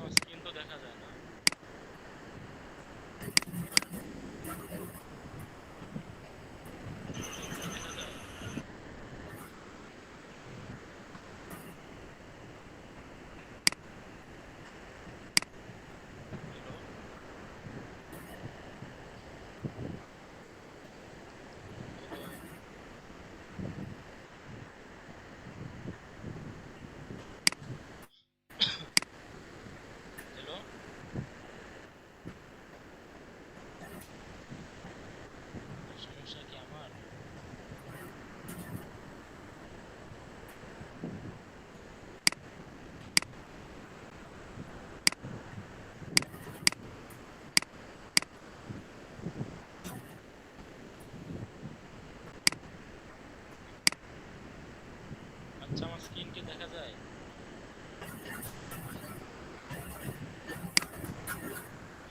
আমার স্ক্রিন তো দেখা যায় না। স্ক্রিন দেখা যায়? হ্যালো? হ্যালো? হ্যালো? সমস্যা কি আমার? আচ্ছা, আমার স্ক্রিন কি দেখা যায়?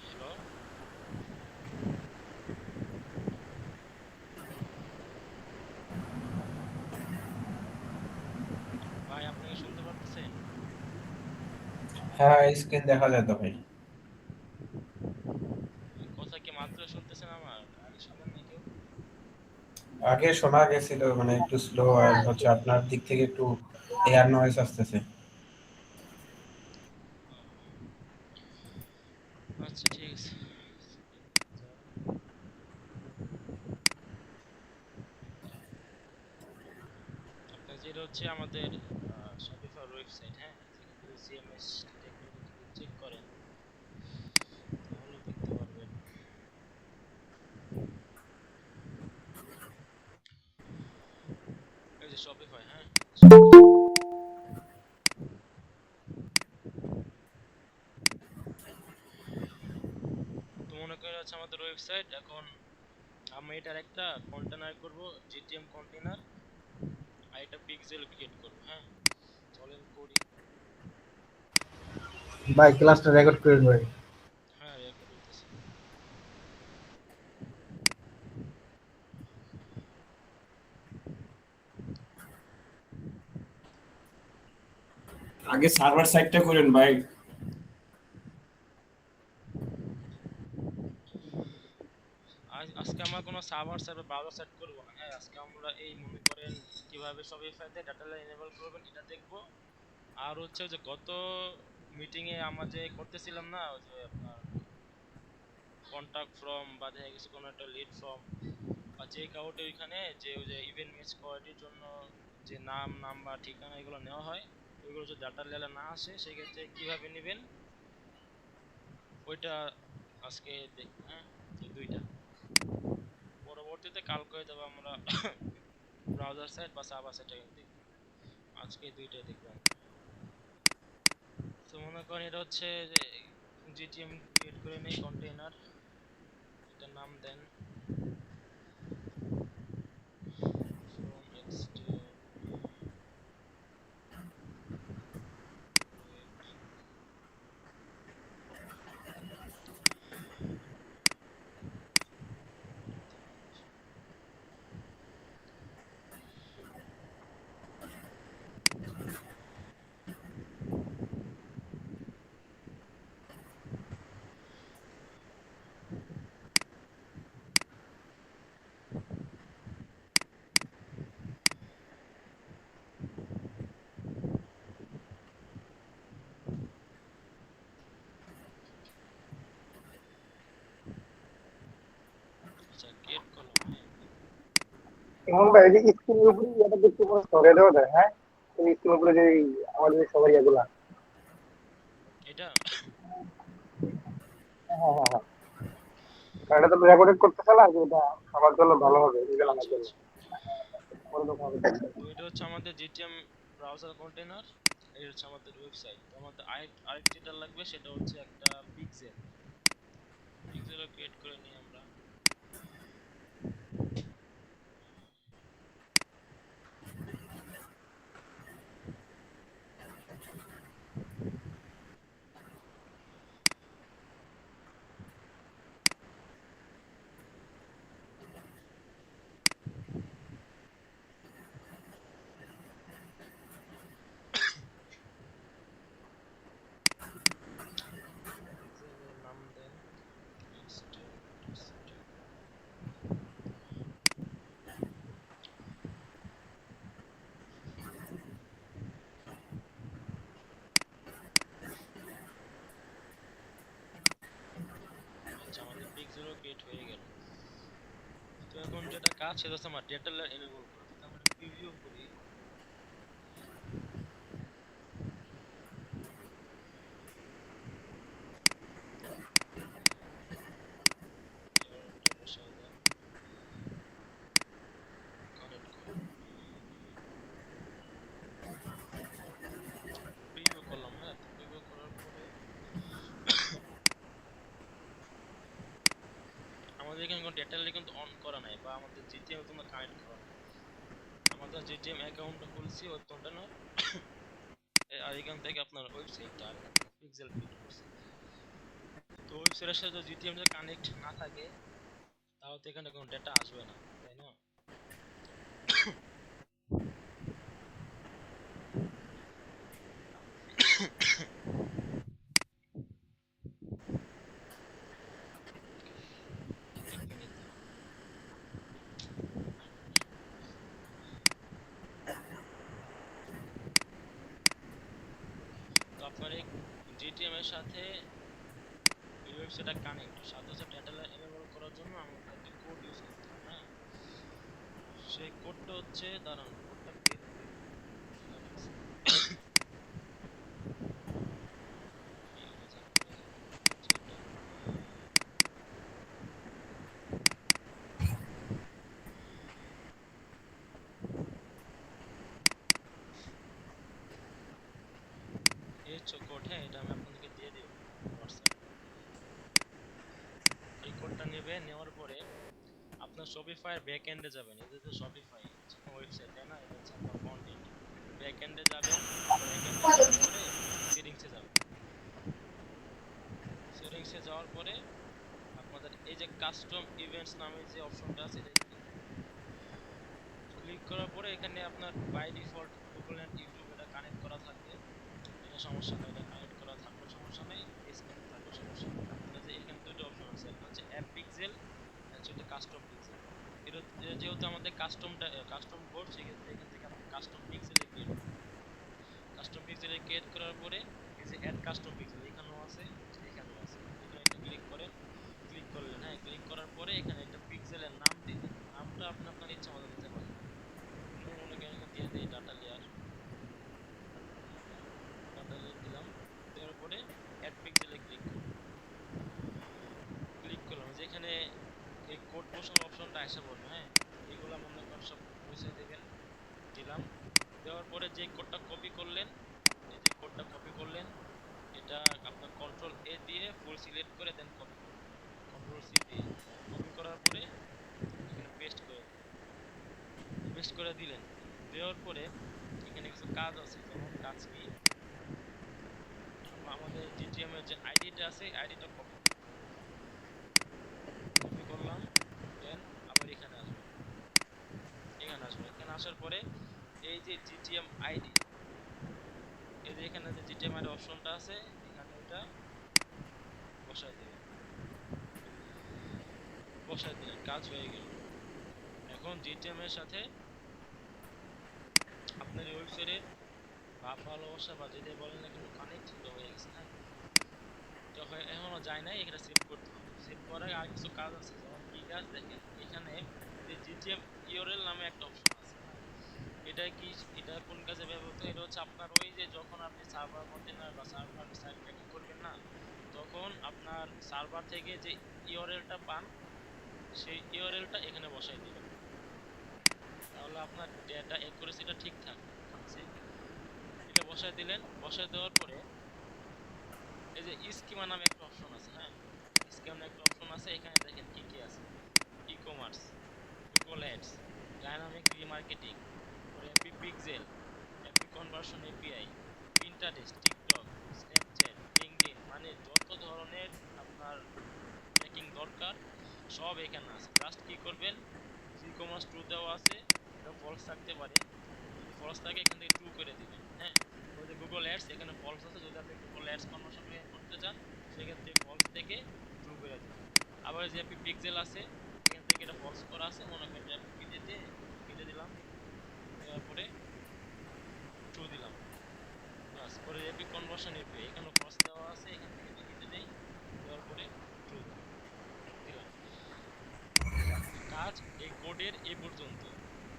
হ্যালো? ভাই, আপনি কি শুনতে পারতেছেন? হ্যাঁ, স্ক্রিন দেখা যায় তো ভাই। কথা কি মাত্র শুনতেছেন আমার? আগে শোনেন না কেউ? আগে শোনা গেছিল মানে একটু স্লো, আর হচ্ছে আপনার দিক থেকে একটু এয়ার নয়েজ আসতেছে। ও, আচ্ছা, ঠিক আছে। স্ক্রিন দেখা যায়। আপনার যেটা হচ্ছে আমাদের শপিফাই ওয়েবসাইট, হ্যাঁ, যেখানে যদি সিএমএস ট্যাগগুলো যদি চেক করেন তাহলে দেখতে পারবেন। এই যে শপিফাই, হ্যাঁ, শপিফাই। তো মনে করে হচ্ছে আমাদের ওয়েবসাইট। এখন আমি এটার একটা কন্টেনার করব, জিটিএম কন্টেনার, আর এটা পিক্সেল ক্রিয়েট করব, হ্যাঁ। চলেন করি। ভাই ক্লাসটা রেকর্ড করে ভাই। হ্যাঁ, রেকর্ড হইতেছে। আগে সার্ভার সাইডটা করেন ভাই। আজকে আমরা কোনো সার্ভার সাইড বা ব্রাউজার সেট করব না, হ্যাঁ। আজকে আমরা এই মনে করেন কিভাবে শপিফাইতে ডাটা লাইন এনেবল করবেন এটা দেখব। আর হচ্ছে যে গত মিটিং এ আমরা যে করতেছিলাম না, ওই যে আপনার কন্টাক্ট ফর্ম বা দেখা গেছে কোনো একটা লিড ফর্ম বা চেক আউটে ওইখানে যে ওই যে ইভেন্ট ম্যাচ কোয়ালিটির জন্য যে নাম, নাম্বার, ঠিকানা এগুলো নেওয়া হয়, ওইগুলো যদি ডাটা লেয়ারে না আসে সেক্ষেত্রে কিভাবে নেবেন ওইটা আজকে দেখবো, হ্যাঁ। এই দুইটা পরবর্তীতে কালকে হয়ে যাবে আমরা ব্রাউজার সাইট বা সার্ভার সাইট দেখবো। আজকে এই দুইটাই দেখবো আমরা। তো মনে করেন এটা হচ্ছে যে জিটিএম ক্রিয়েট করে নেই কন্টেইনার, এটার নাম দেন from external web। আচ্ছা, ক্রিয়েট করলাম, হ্যাঁ। ইমন ভাই এই যে স্ক্রিনের উপরে এটা দেখতে পারো সরে দেওয়া যায়, হ্যাঁ? এই স্ক্রিনের উপরে যে আমাদের সবাই এগুলা। এটা হ্যাঁ হ্যাঁ হ্যাঁ। কারণ এটা তো রেকর্ডেড করতেছে না, যে এটা সবার জন্য ভালো হবে, বুঝলেন আমার আচ্ছা, জন্য। আচ্ছা। পরে তখন হবে। তো এটা হচ্ছে আমাদের জিটিএম ব্রাউজার কন্টেইনার, এই হচ্ছে আমাদের ওয়েবসাইট। তো আমাদের আরেক যেটা লাগবে সেটা হচ্ছে একটা পিক্সেল। পিক্সেলও ক্রিয়েট করে নিই আমরা। এখন যেটা কাজ সেটা হচ্ছে আমার ডেটা লেয়ার এনেবল করা। যদি আমরা প্রিভিউ করি, URL-টা বসায় দেন, কানেক্ট করুন, প্রিভিউ করলাম। হ্যাঁ, তো প্রিভিউ করার পরে আমাদের এখানে কোনো ডেটা লেয়ার কিন্তু অন করা নাই বা আমাদের জিটিএম তোমরা কানেক্ট করা নাই। আমাদের জিটিএম অ্যাকাউন্টটা খুলছি ওয়েবটা না, আর এখান থেকে আপনার ওয়েবসাইটটা আর এখান থেকে পিক্সেল বিল্ড করছি। তো ওয়েবসাইটের সাথে জিটিএম যদি কানেক্ট না থাকে তাহলে তো এখানে কোনো ডেটা আসবে না, তাই না? এক মিনিট। তো আপনার এই জিটিএম এর সাথে এই ওয়েবসাইটটা কানেক্ট, সাথে সাথে ডেটা এনেবল করার জন্য আমাদের একটা কোড ইউজ করতে হবে। হ্যাঁ, সেই কোডটা হচ্ছে, দাঁড়ান কোডটা বের করি। এই কোড, হ্যাঁ, এটা আমি আপনাদেরকে দিয়ে দিব হোয়াটসঅ্যাপ। এই কোডটা নেবে, নেওয়ার পরে আপনার শপিফাইয়ের ব্যাক এন্ডে যাবেন। এটা তো শপিফাই ওয়েবসাইট, তাই না? এটা হচ্ছে আপনার ফ্রন্ট এন্ড। ব্যাক এন্ডে যাবেন, ব্যাক এন্ডে যাওয়ার পরে সেটিংসে যাবেন। সেটিংসে যাওয়ার পরে আপনাদের এই যে কাস্টম ইভেন্টস নামে যে অপশনটা আছে এটা ক্লিক করার পরে এখানে আপনার by default Google and YouTube এটা কানেক্ট করা থাকবে। এটা সমস্যা নেই, এটা কানেক্ট করা থাকলে সমস্যা নেই, ডিসকানেক্ট থাকলে সমস্যা নেই। আপনাদের যে এখানে দুটো অপশন আছে, একটা হচ্ছে অ্যাপ পিক্সেল, একটা হচ্ছে কাস্টম পিক্সেল। এটা যেহেতু আমাদের কাস্টম বোর্ড, সেক্ষেত্রে এখান থেকে আপনি কাস্টম পিক্সেলে ক্রিয়েট করবেন। কাস্টম পিক্সেলে ক্রিয়েট করার পরে এই যে অ্যাড কাস্টম পিক্সেল এখানেও আছে, এখানেও আছে, এখানে একটা ক্লিক করেন। ক্লিক করলেন, হ্যাঁ, ক্লিক করার পরে এখানে একটা পিক্সেলের নাম দিবেন। নামটা আপনি আপনার ইচ্ছা মতো দিতে পারেন। মনে করেন দিয়ে দিই ডাটা লেয়ার, ডাটা লেয়ার দিলাম। দেওয়ার পরে অ্যাড পিক্সেলে ক্লিক করুন। ক্লিক করলাম, যেখানে এই কোড বসানোর অপশনটা এসে পড়বে। হ্যাঁ, এগুলো মনে করেন সব বসিয়ে দেবেন। দিলাম, দেওয়ার পরে যে কোডটা কপি করলেন, এই যে কোডটা কপি করলেন, এটা আপনার কন্ট্রোল এ দিয়ে ফুল সিলেক্ট করে দেন কপি করুন। কন্ট্রোল সি দিয়ে কপি করার পরে এখানে পেস্ট করে দিলেন। দেওয়ার পরে এখানে কিছু কাজ আছে, যেমন কাজ কি, আমাদের জিটিএম এর যে আইডিটা আছে আইডিটা কপি করলাম। দেন আবার এখানে আসবেন, এখানে আসার পরে এই যে জিটিএম আইডি, এই যে এখানে যে জিটিএম আইডি অপশনটা আছে এখানে এটা বসায় দিলেন, কাজ হয়ে গেল। এখন জিটিএম এর সাথে আপনার এই ওয়েবসাইটের ভালোবাসা বা যেটা বলেন না কিন্তু কানেক্ট হয়ে গেছে। হ্যাঁ, যখন এখনো যায় নাই, এটা সেভ করতে হবে। সেভ করার আর কিছু কাজ আছে, যেমন কি কাজ দেখেন, এখানে যে জিটিএম ইউআরএল নামে একটা অপশন আছে। এটা কি, এটা কোন কাজে ব্যবহৃত? এটা হচ্ছে আপনার ওই যে যখন আপনি সার্ভার কন্টেনার বা সার্ভার সাইট ট্র্যাকিং করবেন না, তখন আপনার সার্ভার থেকে যে ইউআরএলটা পান সেই ইউআরএলটা এখানে বসাই দিবেন, তাহলে আপনার ডেটা অ্যাকুরেসিটা ঠিক থাকবে। এটা বসায় দিলেন, বসায় দেওয়ার পরে এই যে স্কিমা নামে একটা অপশন আছে। হ্যাঁ, স্কিমা নামে একটা অপশন আছে, এখানে দেখেন কি কি আছে, e commerce, Google ads, dynamic remarketing, AP pixel, AP conversion API, Pinterest, TikTok, Snapchat, LinkedIn, মানে যত ধরনের আপনার ট্র্যাকিং দরকার সব এখানে আছে। জাস্ট কি করবেন, ই কমার্স ট্রু দেওয়া আছে, এটা ফলস থাকতে পারে, যদি ফলস থাকে এখান থেকে ট্রু করে দিবেন। হ্যাঁ, ওই যে গুগল অ্যাডস এখানে ফলস আছে, যদি আপনি গুগল অ্যাডস কনভার্সন করতে চান সেক্ষেত্রে ফলস থেকে ট্রু করে দিবেন। আবার যে এপি পিক্সেল আছে এখান থেকে এটা ফলস করা আছে, মনে করেন এটা কেটে দিলাম, দেওয়ার পরে ট্রু দিলাম। বাস, পরে এপি কনভার্সন এপি এখানে ফলস দেওয়া আছে, এখান থেকে কেটে দেই, দেওয়ার পরে ট্রু দিলাম। কাজ কাজ এই কোডের এই পর্যন্ত,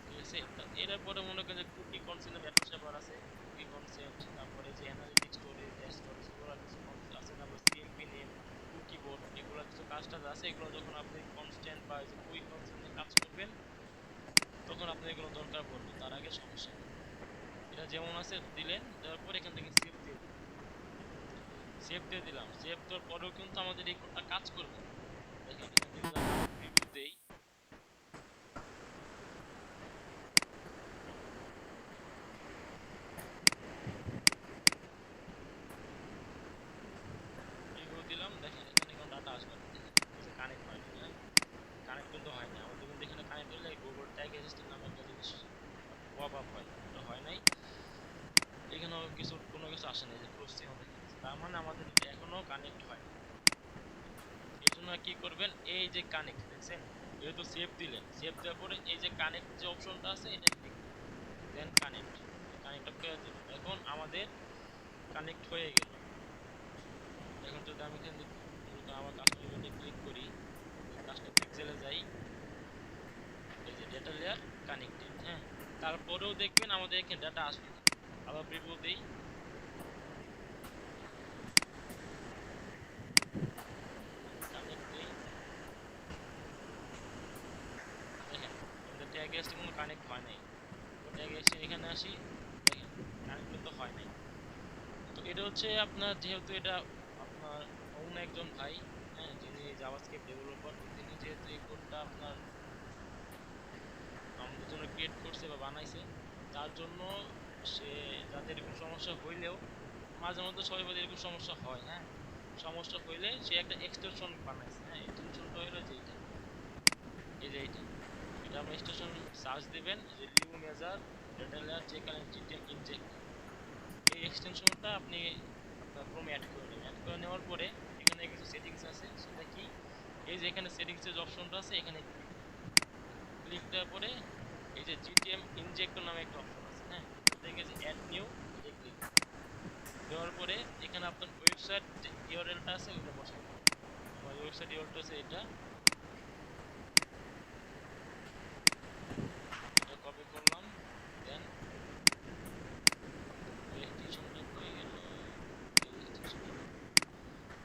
ঠিক আছে। এরপরে মনে করেন যে কুকি কনসেন্ট ডেটা সেভার আছে, কুকি কনসেন্ট, তারপরে যে অ্যানালিটিক স্টোরেজ স্টোরেজ এগুলো কিছু কনসেন্ট আছে, তারপর সিএমপি নেম, কুকি বোর্ড, এগুলো কিছু কাজ আছে। এগুলো যখন আপনি কনস্ট্যান্ট বা যে কুইক কনসেন্টে কাজ করবেন তখন আপনার এগুলো দরকার পড়বে, তার আগে সমস্যা নেই। এটা যেমন আছে দিলেন, দেওয়ার পর এখান থেকে সেভ দিয়ে দিলেন, সেভ দিয়ে দিলাম। সেভ দেওয়ার পরেও কিন্তু আমাদের এই কোডটা কাজ করবে। দেখেন এখান থেকে যদি আমরা প্রিভিউ দেই, প্রিভিউ দিলাম, দেখেন এখানে কোনো ডাটা আসবে না, দেখেন এই যে কানেক্ট হয়নি, হ্যাঁ কানেক্ট কিন্তু হয় না আমাদের, কিন্তু এখানে কানেক্ট হলে গুগল ট্যাগ অ্যাসিস্ট্যান্ট নামে একটা জিনিস পপ আপ হয়, এটা হয় নাই। এখানেও কোনো কিছু আসে না, যে ক্রসিং দেখেন, তার মানে আমাদের এটা এখনো কানেক্ট হয় না। এই জন্য কি করবেন, এই যে কানেক্ট দেখছেন, যেহেতু সেভ দিলেন, সেভ দেওয়ার পরে এই যে কানেক্ট যে অপশনটা আছে এটা ক্লিক দেন, কানেক্ট কানেক্ট করে দিবেন। এখন আমাদের কানেক্ট হয়ে গেল। এখন যদি আমি এখানে আমার কাস্টম ইভেন্টে ক্লিক করি, কাস্টম পিক্সেলে যাই, এই যে ডেটা লেয়ার কানেক্টেড, হ্যাঁ তারপরেও দেখবেন আমাদের এখানে ডাটা আসবে না। আবার প্রিভিউ দেই, কানেক্ট দেই, দেখেন আমাদের ট্যাগ এসে কোনো কানেক্ট হয় নাই। ট্যাগ এসে এখানে আসি, দেখেন কানেক্ট কিন্তু হয় নাই। তো এটা হচ্ছে আপনার, যেহেতু এটা আপনার অন্য একজন ভাই, হ্যাঁ যিনি জাভাস্ক্রিপ্ট ডেভেলপার, তিনি যেহেতু এই কোডটা আপনার আমাদের জন্য ক্রিয়েট করছে বা বানাইছে, তার জন্য সে, যাদের এরকম সমস্যা হইলেও, মাঝে মধ্যে সবাই বলে এরকম সমস্যা হয়, হ্যাঁ সমস্যা হইলে সে একটা এক্সটেনশন বানাইছে, হ্যাঁ এক্সটেনশনটা হলো যে এইটা, এই যে এইটা, এটা আপনি এক্সটেনশন সার্চ দিবেন, যে লিউ মেজার ডেটা লেয়ার যে কানেক্ট জিটিএম ইনজেক্ট, এই এক্সটেনশনটা আপনি আপনার ক্রোমে অ্যাড করে নেবেন। অ্যাড করে নেওয়ার পরে এখানে কিছু সেটিংস আছে, সেটা কি, এই যে এখানে সেটিংসের যে অপশনটা আছে এখানে ক্লিক দিবেন। ক্লিক দেওয়ার পরে এই যে জিটিএম ইনজেক্টর নামে একটা অপশন আছে, হ্যাঁ দেখে যে অ্যাড নিউ, এটা ক্লিক দেওয়ার পরে এখানে আপনার ওয়েবসাইট যে ইউআরএলটা আছে ওটা বসাই দেবেন। আমার ওয়েবসাইট ইউআরএলটা আছে এটা কপি করলাম, দেন এক্সটেনশনটা হয়ে গেল,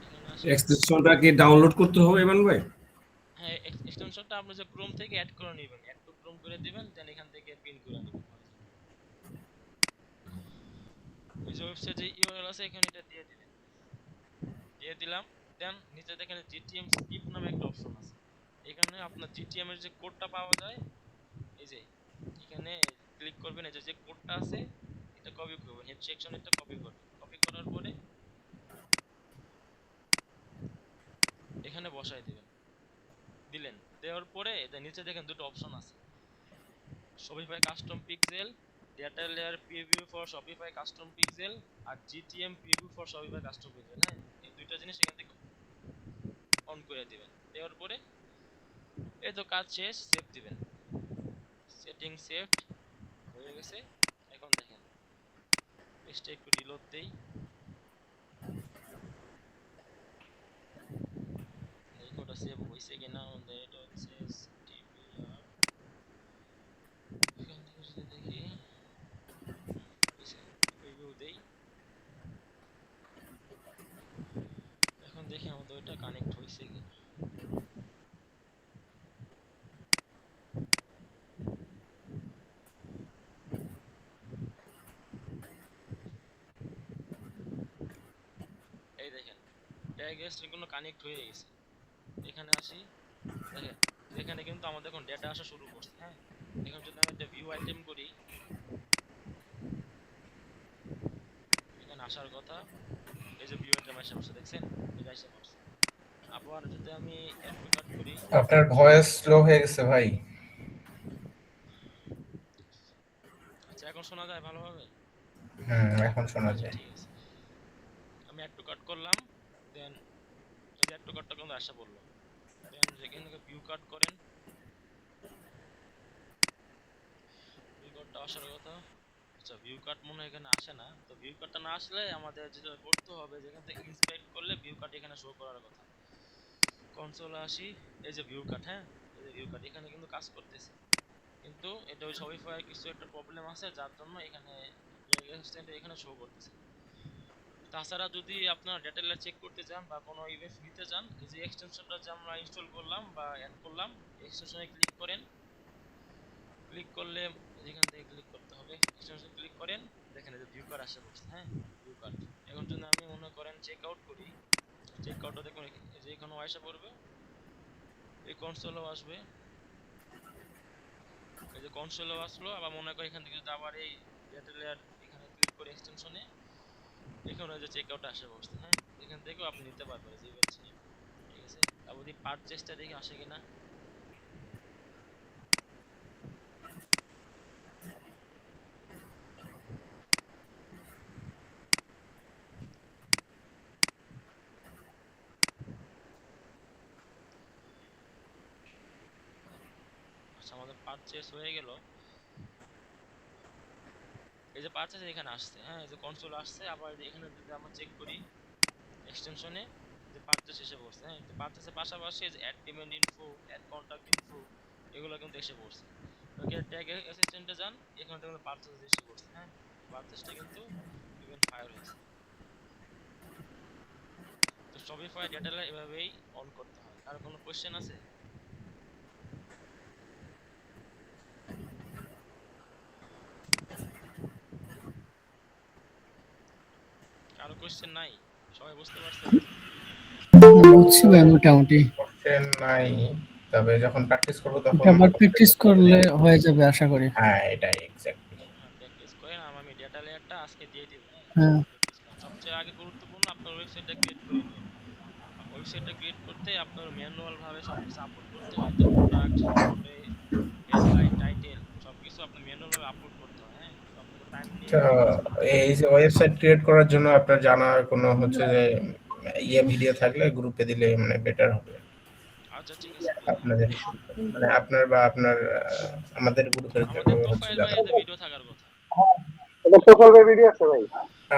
এখানে আসি, এক্সটেনশনটা কি ডাউনলোড করতে হবে ইমন ভাই? হ্যাঁ এক্সটেনশনটা আপনি যে ক্রোম থেকে অ্যাড করে নেবেন, অ্যাড টু ক্রোম করে দিবেন, দেন এখান থেকে পিন করে নেবেন। ওই যে ওয়েবসাইট যে ইউআরএল আছে এখানে এটা দিয়ে দিবেন, দিয়ে দিলাম। দেন নিচে দেখেন জিটিএম স্ক্রিপ্ট নামে একটা অপশন আছে, এখানে আপনার জিটিএম এর যে কোডটা পাওয়া যায়, এই যে এখানে ক্লিক করবেন, এই যে কোডটা আছে এটা কপি করবেন, হেড সেকশন এটা কপি করবেন, কপি করার পরে এখানে বসাই দিবেন, দিলেন। দেওয়ার পরে এটা নিচে দেখেন দুটো অপশন আছে, Shopify custom pixel, data layer preview for Shopify custom pixel, আর GTM preview for Shopify custom pixel, হ্যাঁ এই দুইটা জিনিস এখান থেকে অন করে দিবেন। দেওয়ার পরে এই তো কাজ শেষ, সেভ দিবেন, সেটিং সেভড হয়ে গেছে। এখন দেখেন পেজটা একটু রিলোড দেই, দেখি ওটা সেভ হইছে কিনা। আমাদের এটা হচ্ছে টিপিআর, এখান থেকে যদি দেখি হইছে, প্রিভিউ দেই, এখন দেখি আমাদের ওটা কানেক্ট হইছে কিনা। এই দেখেন ট্যাগ স্ট্রিং কোনো কানেক্ট হয়ে গেছে। এখানে আসি, দেখেন এখানে কিন্তু আমাদের এখন ডেটা আসা শুরু করছে, হ্যাঁ এখন যদি আমি একটা ভিউ আইটেম করি, এখানে আসার কথা, এই যে ভিউ আইটেম আসে পড়ছে, দেখছেন এটা আসে পড়ছে। আবার যদি আমি অ্যাড টু কার্ট করি, আপনার ভয়েস স্লো হয়ে গেছে ভাই। আচ্ছা এখন শোনা যায় ভালোভাবে? এখন শোনা আচ্ছা যায়। ঠিক আছে, আমি অ্যাড টু কার্ট করলাম, দেন এই যে অ্যাড টু কার্টটা কিন্তু আসা বললো, দেন যেখান থেকে ভিউ কাট করেন, ভিউ কাটটা আসার কথা। আচ্ছা ভিউ কাট মনে হয় এখানে আসে না, তো ভিউ কাটটা না আসলে আমাদের যেটা করতে হবে, যেখান থেকে ইন্সপেক্ট করলে ভিউ কাট এখানে শো করার কথা। কনসোলে আসি, এই যে ভিউ কাট, হ্যাঁ এই যে ভিউ কার্ড এখানে কিন্তু কাজ করতেছে, কিন্তু এটা ওই শপিফাই কিছু একটা প্রবলেম আছে যার জন্য এখানে অ্যাসিস্ট্যান্ট এখানে শো করতেছে। তাছাড়া যদি আপনার ডেটা লেয়ার চেক করতে চান বা কোনো ইভেন্ট নিতে চান, এই যে এক্সটেনশনটা যে আমরা ইনস্টল করলাম বা অ্যাড করলাম, এক্সটেনশনে ক্লিক করেন। ক্লিক করলে এখান থেকে ক্লিক করতে হবে, এক্সটেনশন ক্লিক করেন, দেখেন এই যে ভিউ কার্ড আসে পড়ছে। হ্যাঁ, ভিউ কার্ড। এখন যদি আমি মনে করেন চেক আউট করি, চেক আউটটা দেখুন এই যে এখানেও আসে পড়বে, এই কনসোলও আসবে, এই যে কনসোলও আসলো। আবার মনে করি এখান থেকে যদি আবার এই ডেটা লেয়ার এখানে ক্লিক করে এক্সটেনশনে, এখানে যে চেক আউট আসে পড়ছে। হ্যাঁ, এখান থেকেও আপনি নিতে পারবেন যে ইভেন্ট নিয়ে, ঠিক আছে। তারপর এই পারচেজটা দেখে আসে কিনা। আচ্ছা, আমাদের পারচেজ হয়ে গেল। এই যে পারচেজ এখানে আসছে। হ্যাঁ, এই যে কনসোল আসছে। আবার এখানে যদি আমরা চেক করি এক্সটেনশনে, যে পারচেজ এসে পড়ছে। হ্যাঁ, তো পারচেজের পাশাপাশি যে add payment info, add contact info, এগুলো কিন্তু এসে পড়ছে। ওকে, ট্যাগ অ্যাসিস্ট্যান্টে যান, এখানে কিন্তু পারচেজ এসে পড়ছে। হ্যাঁ, পারচেজটা কিন্তু ইভেন্ট ফায়ার হয়েছে। তো শপিফাই ডেটা এভাবেই অন করতে হয়। আর কোনো কোশ্চেন আছে? কারো কোশ্চেন নাই? সবাই বুঝতে পারছেন? বুঝছি ভাই মোটামুটি। কোশ্চেন নাই, তবে যখন প্র্যাকটিস করবো এটা তখন আবার প্র্যাকটিস করলে হয়ে যাবে আশা করি। হ্যাঁ এটাই এক্স্যাক্টলি। হ্যাঁ, প্র্যাকটিস করেন। আমি ডেটা লেয়ারটা আজকে দিয়ে দিব। হ্যাঁ, হ্যাঁ, প্র্যাকটিস করেন। সবচেয়ে আগে গুরুত্বপূর্ণ আপনার ওয়েবসাইটটা ক্রিয়েট করে নিন। ওয়েবসাইটটা ক্রিয়েট করতে আপনার ম্যানুয়াল ভাবে সবকিছু আপলোড করতে হয়। তো প্রোডাক্ট, তারপরে হেডলাইন, টাইটেল সবকিছু আপনার ম্যানুয়াল ভাবে আপলোড করতে হয়। হ্যাঁ, তো আপনাকে টাইম নিয়ে তো এগুলো কাজ করতে হবে। এই যে ওয়েবসাইট ক্রিয়েট করার জন্য আপনার জানা কোনো হচ্ছে যে ভিডিও থাকলে গ্রুপে দিলে মানে বেটার হবে। আচ্ছা, ঠিক আছে, দিয়ে দিব। আপনাদের মানে আপনার বা আপনার আমাদের গ্রুপের আমাদের হচ্ছে প্রোফাইল বা যারা। এতে ভিডিও থাকার কথা। হ্যাঁ, এটা প্রকল্পের ভিডিও আছে ভাই।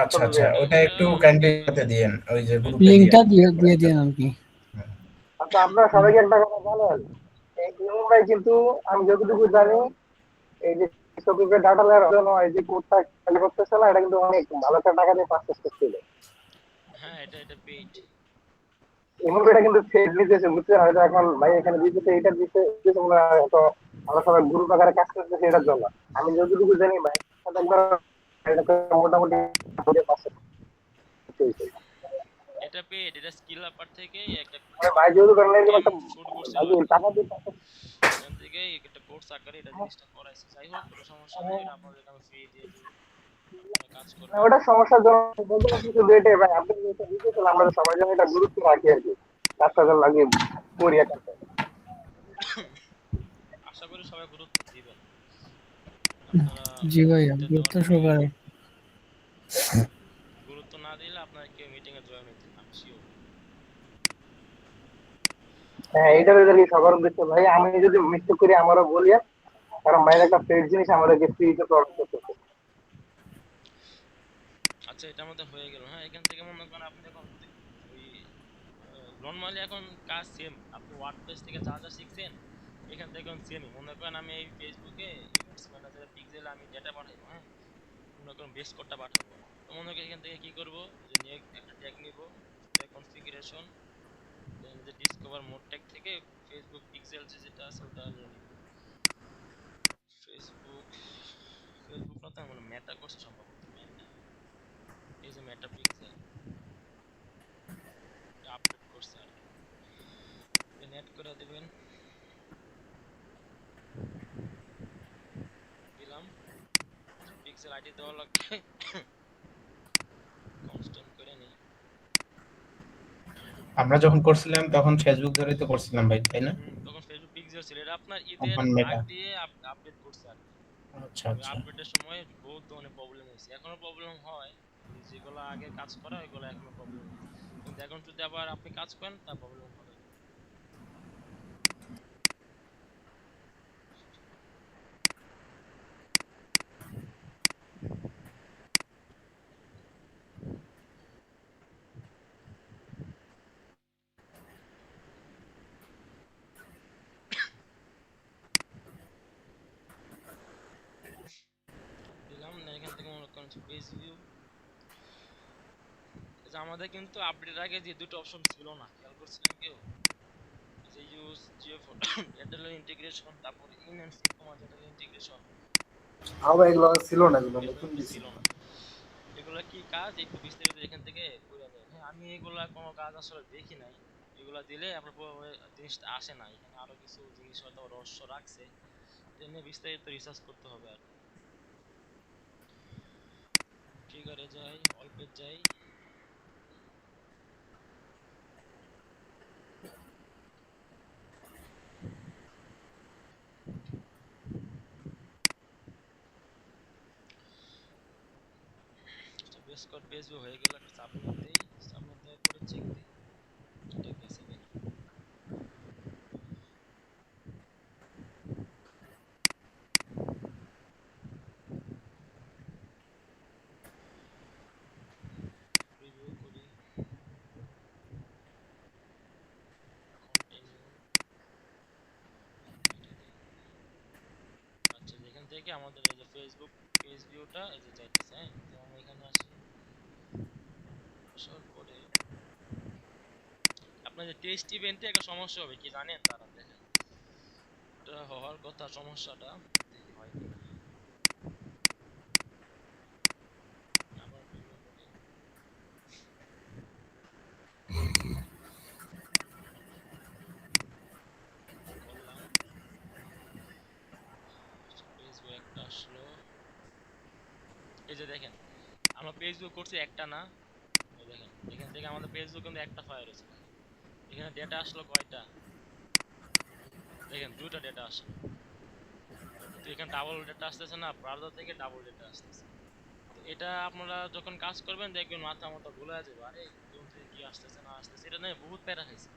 আচ্ছা প্রকল্পে আচ্ছা, আছে। ওটা ওটা একটু অনেকে কাইন্ডলি করতে দিয়েন, ওই যে হ্যাঁ, গ্রুপে দিয়ে দিয়ে। লিংকটা দিয়ে দিন আর কি। আচ্ছা, আপনারা সবাইকে একটা কথা জানেন, এই ইমন ভাই কিন্তু, আমি যতটুকু জানি, এই যে প্রকল্পের ডাটা লেয়ার জন্য এই যে কোডটা চালু করতেছে না, এটা কিন্তু অনেক ভালো একটা টাকা দিয়ে পারচেজ করছিল। হ্যাঁ, এটা পেইড। ইমন ভাই এটা কিন্তু ফেড নিতেছে, বুঝছেন? হয়তো এখন ভাই এখানে দিতেছে, এটা দিতেছে মনে হয়, হয়তো আমরা সবাই গ্রুপ আকারে কাজ করতেছি এটার জন্য। আমি যতটুকু জানি ভাই, এটা একবার এটা মোটামুটি পারচেজ করতেছে। এটা পেইড, এটা স্কিল আপার থেকে একটা মানে ভাই যেহেতু করেন নাই, ক্যাম্প একটা শুরু করছিল ভাই আর কি। টাকা দিয়ে purchase এখান থেকে একটা কোর্স আকারে এটা জিনিসটা করাইছে। যাই হোক, কোনো সমস্যা নেই, এটা আপনাদেরকে আমি ফ্রি দিয়ে দিব, আপনারা কাজ না, করবেন। ওটা সমস্যার জন্য বলতে পারছি, শুধু এটাই ভাই, আপনি যেটা দিতেছেন আমরা সবাই যেন এটা গুরুত্ব রাখি আর কি, কাজটা যেন লাগিয়ে করি একটা। আশা করি সবাই গুরুত্ব দিবেন। আপনারা জি ভাই, এটা দেওয়ার গুরুত্ব প্রয়োজন। সহকারে। গুরুত্ব না দিলে আপনারা কেউ মিটিং এ জয়েন হইতেন না, আমি শিওর। হ্যাঁ, এইটার আর কি সবার উদ্দেশ্য ভাই, আমি যদি মিস্টেক করি আমারও বলি, কারণ ভাইয়ের একটা পেড জিনিস আমাদেরকে ফ্রিতে প্রোভাইড করতেছে। আচ্ছা, এটা আমাদের হয়ে গেল। হ্যাঁ, এখান থেকে মনে করেন আপনি এখন ওই নরমালি এখন কাজ সেম, আপনি ওয়ার্ডপ্রেস থেকে যা যা শিখছেন এখান থেকে এখন সেমই। মনে করেন আমি এই ফেসবুকে ইভেন্টস ম্যানেজারে পিক্সেলে আমি ডেটা পাঠাবো। হ্যাঁ, মনে করেন বেস কোডটা পাঠাবো। তো মনে করেন এখান থেকে কি করব, যে নিয়ে একটা ট্যাগ নিব, ট্যাগ কনফিগারেশন, দেন যে ডিসকভার মোড ট্যাগ থেকে ফেসবুক পিক্সেল যেটা আছে ওটা নিয়ে নিব। ফেসবুক ফেসবুক না, তো মানে মেটা করছে সম্ভবত, মেটা। এই যে মেটা পিক্সেল আপডেট করছে আর কি, দেন অ্যাড করে দিবেন। দিলাম, পিক্সেল আইডি দেওয়া লাগবে, কনস্ট্যান্ট করে নিই। আমরা যখন করছিলাম তখন ফেসবুক ধরেই তো করছিলাম ভাই, তাই না? তখন ফেসবুক পিক্সেল ছিল, এটা আপনার ঈদের এখন আগ মেটা। দিয়ে আপডেট করছে আর কি। আচ্ছা ওই আচ্ছা। আপডেটের সময় বহুত ধরনের প্রবলেম হয়েছে, এখনো প্রবলেম হয়। যেগুলো আগে কাজ করা ওইগুলো এখনো প্রবলেম হয়, কিন্তু এখন যদি আবার আপনি কাজ করেন তা প্রবলেম হবে না। Page view. আমাদের কিন্তু আপডেটের আগে যে দুটো অপশন ছিল না, খেয়াল করছিলেন কেউ? যে ইউজ জিও ডেটা ইন্টিগ্রেশন, তারপর ইন এন্ড সিকোমা ডেটা ইন্টিগ্রেশন, আমার এগুলো ছিল না, এগুলো নতুন এগুলো দিছি। ছিল না। এগুলা কি কাজ একটু বিস্তারিত এখান থেকে বুঝা যায়। হ্যাঁ, আমি এগুলা কোনো কাজ আসলে দেখি নাই। এগুলা দিলে আপনার জিনিসটা আসে না। এখানে আরো কিছু জিনিস হয়তো রহস্য রাখছে, এটা নিয়ে বিস্তারিত রিসার্চ করতে হবে। আর ট্রিগারে যাই, অল্পে যাই, বেস কোড পেজ হয়ে গেল। একটা সাবমিট দেই, সাবমিট দেওয়ার পরে চেক দিই এটা গেছে কিনা। রিভিউ করি, কন্টিনিউ, এটা দিই। আচ্ছা, যেখান থেকে আমাদের এই যে ফেসবুক পেজ ভিউটা এই যে যাইতেছে। হ্যাঁ, তো আমি এখানে আসি, আসার পরে আপনার যে টেস্ট ইভেন্টে একটা সমস্যা হবে কি জানেন? তারা দেখেন এটা হওয়ার কথা, সমস্যাটা দেখি হয় কিনা। আবার রিভিউ করি, করলাম, পেজ ভিউ একটা আসলো। এই যে দেখেন আমরা পেজ ভিউ করছি একটা না, এই দেখেন এখান থেকে আমাদের পেজ ভিউ কিন্তু একটা ফায়ার হয়েছে। এখানে ডেটা আসলো কয়টা? দেখেন দুটো ডেটা আসলো। তো এখানে ডাবল ডেটা আসতেছে না, ব্রাউজার থেকে ডাবল ডেটা আসতেছে। তো এটা আপনারা যখন কাজ করবেন দেখবেন মাথা মতো ভুলে যাবে, আরে কোন থেকে কি আসতেছে না আসতেছে, এটা নিয়ে বহুত প্যারা খাইছে।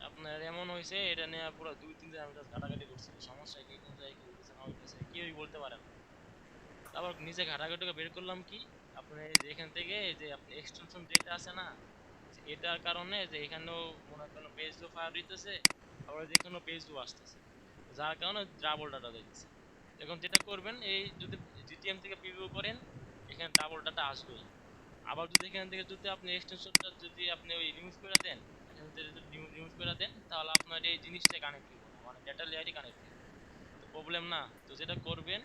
আপনার এমন হয়েছে এটা নিয়ে পুরো 2-3 দিন আমি জাস্ট ঘাটাঘাটি করছি, সমস্যা কি, কোন জায়গায় কি হইতেছে না হইতেছে কেউই বলতে পারে না। তারপর নিজে ঘাটাঘাটি বের করলাম কি, আপনি এই যে এখান থেকে এই যে আপনি এক্সটেনশন যেটা আছে না, যে এটার কারণে যে এখানেও মনে করেন পেজ টু ফায়ার দিতেছে, আবার যেখানেও পেজ টু আসতেছে, যার কারণে ডাবল ডাটা দিতেছে। এখন যেটা করবেন, এই যদি জিটিএম থেকে প্রিভিউ করেন এখানে ডাবল ডাটা আসবেই। আবার যদি এখান থেকে যদি আপনি এক্সটেনশনটা যদি আপনি ওই রিমুভ করে দেন, এখান থেকে যদি রিমুভ করে দেন তাহলে আপনার এই জিনিসটা কানেক্ট হইব না, মানে ডেটা লেয়ারই কানেক্ট হইব। তো প্রবলেম না। তো যেটা করবেন,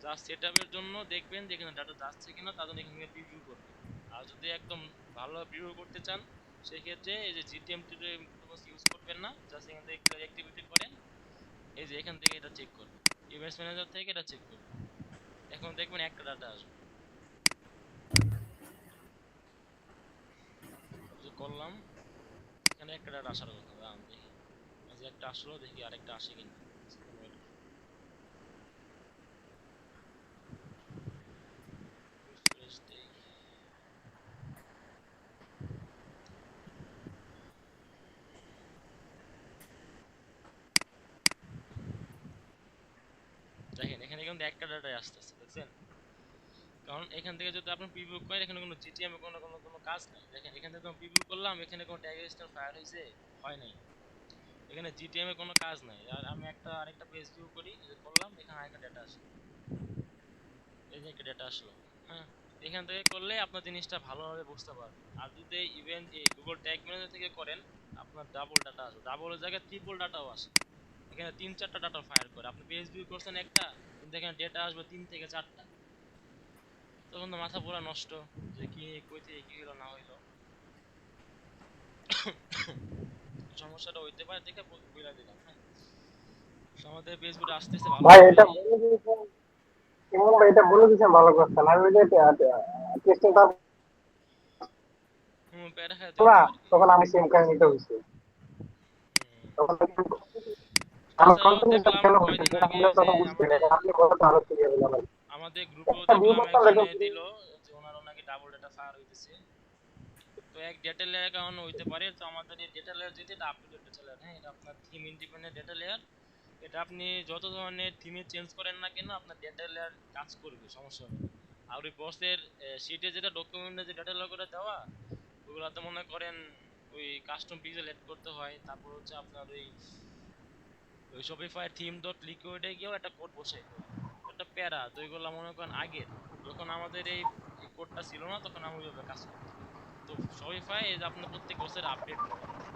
জাস্ট সেটআপের জন্য দেখবেন যে এখানে ডাটা যাচ্ছে কিনা, তার জন্য এখান থেকে প্রিভিউ করবেন। আর যদি একদম ভালো প্রিভিউ করতে চান সেই ক্ষেত্রে এই যে জিটিএম ইউজ করবেন না, জাস্ট এখান থেকে একটু অ্যাক্টিভিটি করেন, এই যে এখান থেকে এটা চেক করবেন, ইমেজ ম্যানেজার থেকে এটা চেক করবেন। এখন দেখবেন একটা ডাটা আসবে। যে করলাম, এখানে একটা ডাটা আসার কথা, দাঁড়ান দেখি, এই যে একটা আসলো, দেখি আরেকটা আসে কিনা। রিফ্রেশ দেই, দেখেন এখানে কিন্তু একটা ডাটাই আসতেছে, দেখছেন? কারণ এখান থেকে যদি আপনি প্রিভিউ করেন এখানে কোনো জিটিএম এ কোনো কাজ নাই। দেখেন এখান থেকে প্রিভিউ করলাম, এখানে কোনো ট্যাগ রেজিস্টার ফায়ার হয়েছে, হয় নাই। এখানে জিটিএম এ কোনো কাজ নাই। আর আমি আরেকটা পেজ ভিউ করি, এই যে করলাম, এখানে আরেকটা ডেটা আসলো, এই যে একটা ডেটা আসলো। হ্যাঁ, এখান থেকে করলে আপনার জিনিসটা ভালোভাবে বুঝতে পারবেন। আর যদি ইভেন এই গুগল ট্যাগ ম্যানেজার থেকে করেন, আপনার ডাবল ডাটা আসবে, ডাবলের জায়গায় ট্রিপল ডাটাও আসে। এখানে 3-4টা ডাটা ফায়ার করে, আপনি পেজ ভিউ করছেন একটা, কিন্তু এখানে ডেটা আসবে 3 থেকে 4টা। তখন তো মাথা পুরো নষ্ট, যে কি কই থেকে কি হলো না হইলো। সমস্যাটা হইতে পারে দেখে বইলা দিলাম। হ্যাঁ, আমাদের পেজ ভিউটা আসতেছে ভাই ভালোভাবে। এটা বলে দিয়েছেন, ইমন ভাই এটা বলে দিয়েছেন ভালো করছেন। আমি ওই যে টেস্টিংটা প্যারা খাইতে না, হইতো আর কি। তখন আমি সেম কাহিনীটা হয়েছে। হুম। তখন আমার তাছাড়াও কন্টিনিউ দেখলাম কেন হয়েছে কয়দিন সেটা আগে আমি ওই যে তখন বুঝতে পারি, আমাদের আপনি কথা আরো ক্লিয়ার হলো ভাই। আমাদের গ্রুপেও একটা ভিউ দেখলাম করতাম একজনে দেখুন, দিল যে ওনারও নাকি ডাবল ডাটা ফায়ার হইতেছে। তো এক ডেটা লেয়ার কারণে হইতে পারে। তো আমাদের এই ডেটা লেয়ার যেটা এটা আপডেটেড ডেটা লেয়ার, হ্যাঁ, এটা আপনার থিম ইন্ডিপেন্ডেন্ট ডেটা লেয়ার। এটা আপনি যত ধরনের থিমে চেঞ্জ করেন না কেন আপনার ডেটা লেয়ার কাজ করবে, সমস্যা হবে না। আর ওই বসের শিটে যেটা ডকুমেন্টে যে ডেটা লেয়ার করে দেওয়া, ওগুলাতে মনে করেন ওই কাস্টম পিক্সেল এড করতে হয়। তারপর হচ্ছে আপনার ওই শপিফাই থিম ডট লিকুইডে গিয়েও একটা কোড বসাইতে হয়, একটা প্যারা। তো এগুলো মনে করেন আগের, যখন আমাদের এই কোডটা ছিল না তখন আমি ওইভাবে কাজ করতাম। তো শপিফাই এই যে আপনার প্রত্যেক বছর আপডেট করে,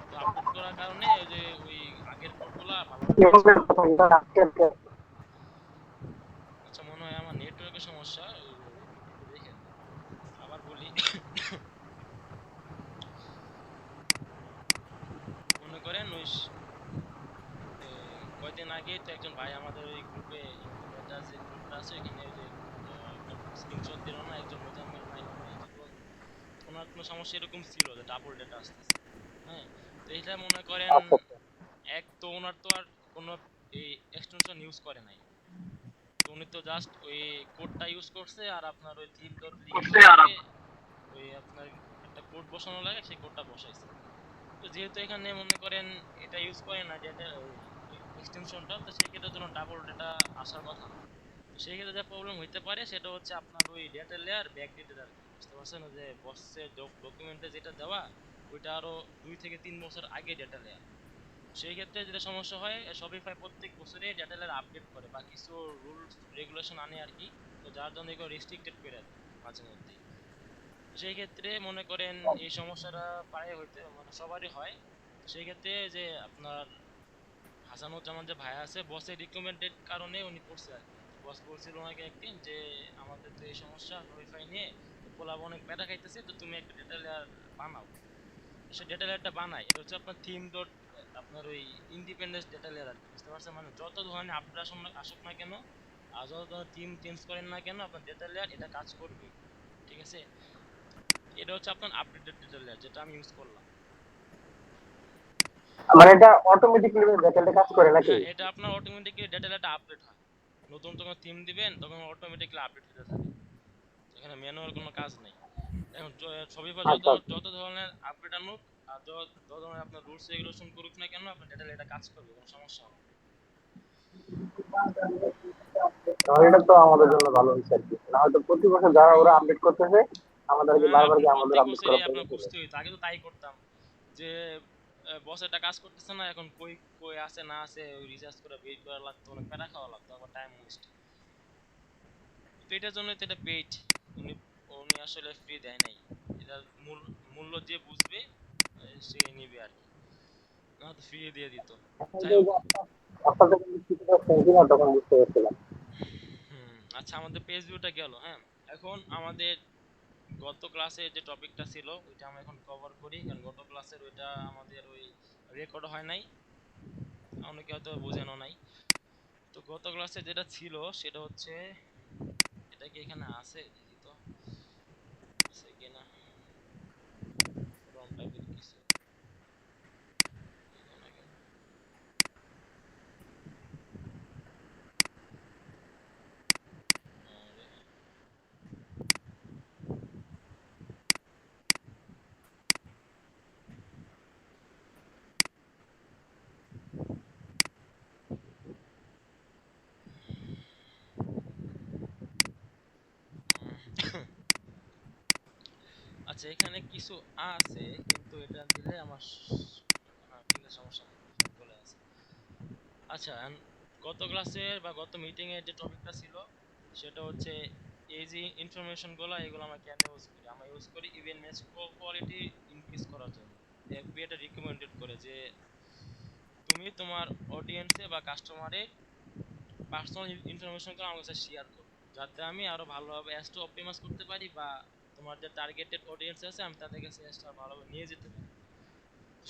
তো আপডেট করার কারণে ওই যে ওই আগের কোডগুলো ভালোভাবে কাজ করে। আচ্ছা মনে হয় আমার নেটওয়ার্কের সমস্যা, একটু দেখেন আবার বলি। মনে করেন ওই কয়দিন আগে তো একজন ভাই আমাদের ওই গ্রুপে মেটা যে গ্রুপটা আছে এখানে ওই যে একটা স্ক্রিনশট দিল না, একজন মোজাম্মেল ভাই নামে ওনার কোনো সমস্যা এরকম ছিল যে ডাবল ডেটা আসতেছে। হ্যাঁ, তো এটা মনে করেন আচ্ছা এক তো ওনার তো আর কোনো এই এক্সটেনশন ইউজ করে নাই, তো উনি তো জাস্ট ওই কোডটা ইউজ করছে আর আপনার ওই থিম ডট লিখে ওই আপনার একটা কোড বসানো লাগে সেই কোডটা বসাইছে। তো যেহেতু এখানে মনে করেন এটা ইউজ করে না ডেটা এক্সটেনশনটা, তো সেই ক্ষেত্রে জন্য ডাবল ডেটা আসার কথা না। তো সেই ক্ষেত্রে যে প্রবলেম হইতে পারে সেটা হচ্ছে আপনার ওই ডেটা লেয়ার ব্যাকডেটেড আর কি, বুঝতে পারছেন যে বসের ডকুমেন্টে যেটা দেওয়া ওইটা আরো 2 থেকে 3 বছর আগে ডেটা লেয়ার। সেই ক্ষেত্রে যেটা সমস্যা হয় শপিফাই প্রত্যেক বছরে ডেটা লেয়ার আপডেট করে বা কিছু রুলস রেগুলেশন আনে আর কি, তো যার জন্য এগুলো রেস্ট্রিক্টেড করে দেয় মাঝে মধ্যে। সেই ক্ষেত্রে মনে করেন এই সমস্যাটা প্রায় হইতে মানে সবারই হয়। সেই ক্ষেত্রে যে আপনার হাসানুজ্জামান যে ভাই আছে বসের রিকমেন্ডেড কারণে উনি করছে আর কি। বস বলছিল ওনাকে একদিন যে আমাদের তো এই সমস্যা ওয়াইফাই নিয়ে, তো পোলাপ অনেক প্যারা খাইতেছে, তো তুমি একটা ডেটা লেয়ার বানাও। সে ডেটা লেয়ারটা বানাই, এটা হচ্ছে আপনার থিম ডট আপনার ওই ইন্ডিপেন্ডেন্স ডেটা লেয়ার আর কি, বুঝতে পারছেন? মানে যত ধরনের আপডেট আসুক না কেন আর যত ধরনের থিম চেঞ্জ করেন না কেন আপনার ডেটা লেয়ার এটা কাজ করবে, ঠিক আছে? এটা হচ্ছে আপনার আপডেটেড ডেটা লেয়ার যেটা আমি ইউজ করলাম। মানে এটা অটোমেটিক্যালি ব্যাকএন্ডে কাজ করে নাকি? হ্যাঁ, এটা আপনার অটোমেটিক্যালি ডেটা লেয়ারটা আপডেট হয়, নতুন যখন থিম দিবেন তখন অটোমেটিক্যালি আপডেট হতে থাকে, এখানে ম্যানুয়াল কোনো কাজ নেই। এখন শপিফাই যত আচ্ছা যত ধরনের আপডেট আনুক আর যত ধরনের আপনার রুলস রেগুলেশন করুক না কেন আপনার ডেটা লেয়ারটা কাজ করবে, কোনো সমস্যা হবে না। তাহলে এটা তো আমাদের জন্য ভালো হয়েছে আর কি, না হয়তো প্রতি বছর যারা ওরা আপডেট করতেছে আমাদেরকে হ্যাঁ, বারবার আপনি কি আমাদের প্রত্যেক আপডেট করা বছরই আপনার প্রয়োজন ছিল। খুঁজতে হইতো, আগে তো তাই করতাম যে বস এটা কাজ করতেছে না, এখন কই কই আছে না আছে ওই রিসার্চ করে বের করা লাগতো, অনেক প্যারা খাওয়া লাগতো, আবার টাইম ওয়েস্ট। তো এটার জন্য তো এটা পেইড, উনি উনি আসলে ফ্রি দেয় নাই, এটার মূল্য যে বুঝবে সে নিবে আর কি, না তো ফ্রি দিয়ে দিত। এখন যাই যে হোক, আপনাদের কিন্তু কিছুটা শুনছি না তখন বুঝতে পারছিলাম। আচ্ছা আমাদের পেজ ভিউটা গেল। হ্যাঁ, এখন আমাদের গত ক্লাসে যে টপিকটা ছিল ওইটা আমরা এখন কভার করি, কারণ গত ক্লাসের ওইটা আমাদের ওই রেকর্ড হয় নাই, অনেকে হয়তো বোঝানো নাই। তো গত ক্লাসে যেটা ছিল সেটা হচ্ছে, এটা কি এখানে আছে দেখি তো, আছে কিনা রং টাইপের কিছু এখানে গেল। আরে, আচ্ছা এখানে কিছু আছে কিন্তু এটা দিলে আমার হ্যাঁ ঠিক আছে সমস্যা নেই, সবগুলো আছে। আচ্ছা গত ক্লাসের বা গত মিটিং এর যে টপিকটা ছিল সেটা হচ্ছে এই যে ইনফরমেশন গুলো এগুলো আমরা কেন ইউজ করি, আমরা ইউজ করি ইভেন্ট ম্যাচ কোয়ালিটি ইনক্রিজ করার জন্য। এফবি এটা রিকমেন্ডেড করে যে তুমি তোমার অডিয়েন্সে বা কাস্টমারে পার্সোনাল ইনফরমেশনগুলো আমার কাছে শেয়ার করো, যাতে আমি আরো ভালোভাবে অ্যাডসটা অপটিমাইজ করতে পারি বা তোমার যে টার্গেটেড অডিয়েন্স আছে আমি তাদের কাছে অ্যাডসটা ভালোভাবে নিয়ে যেতে পারি।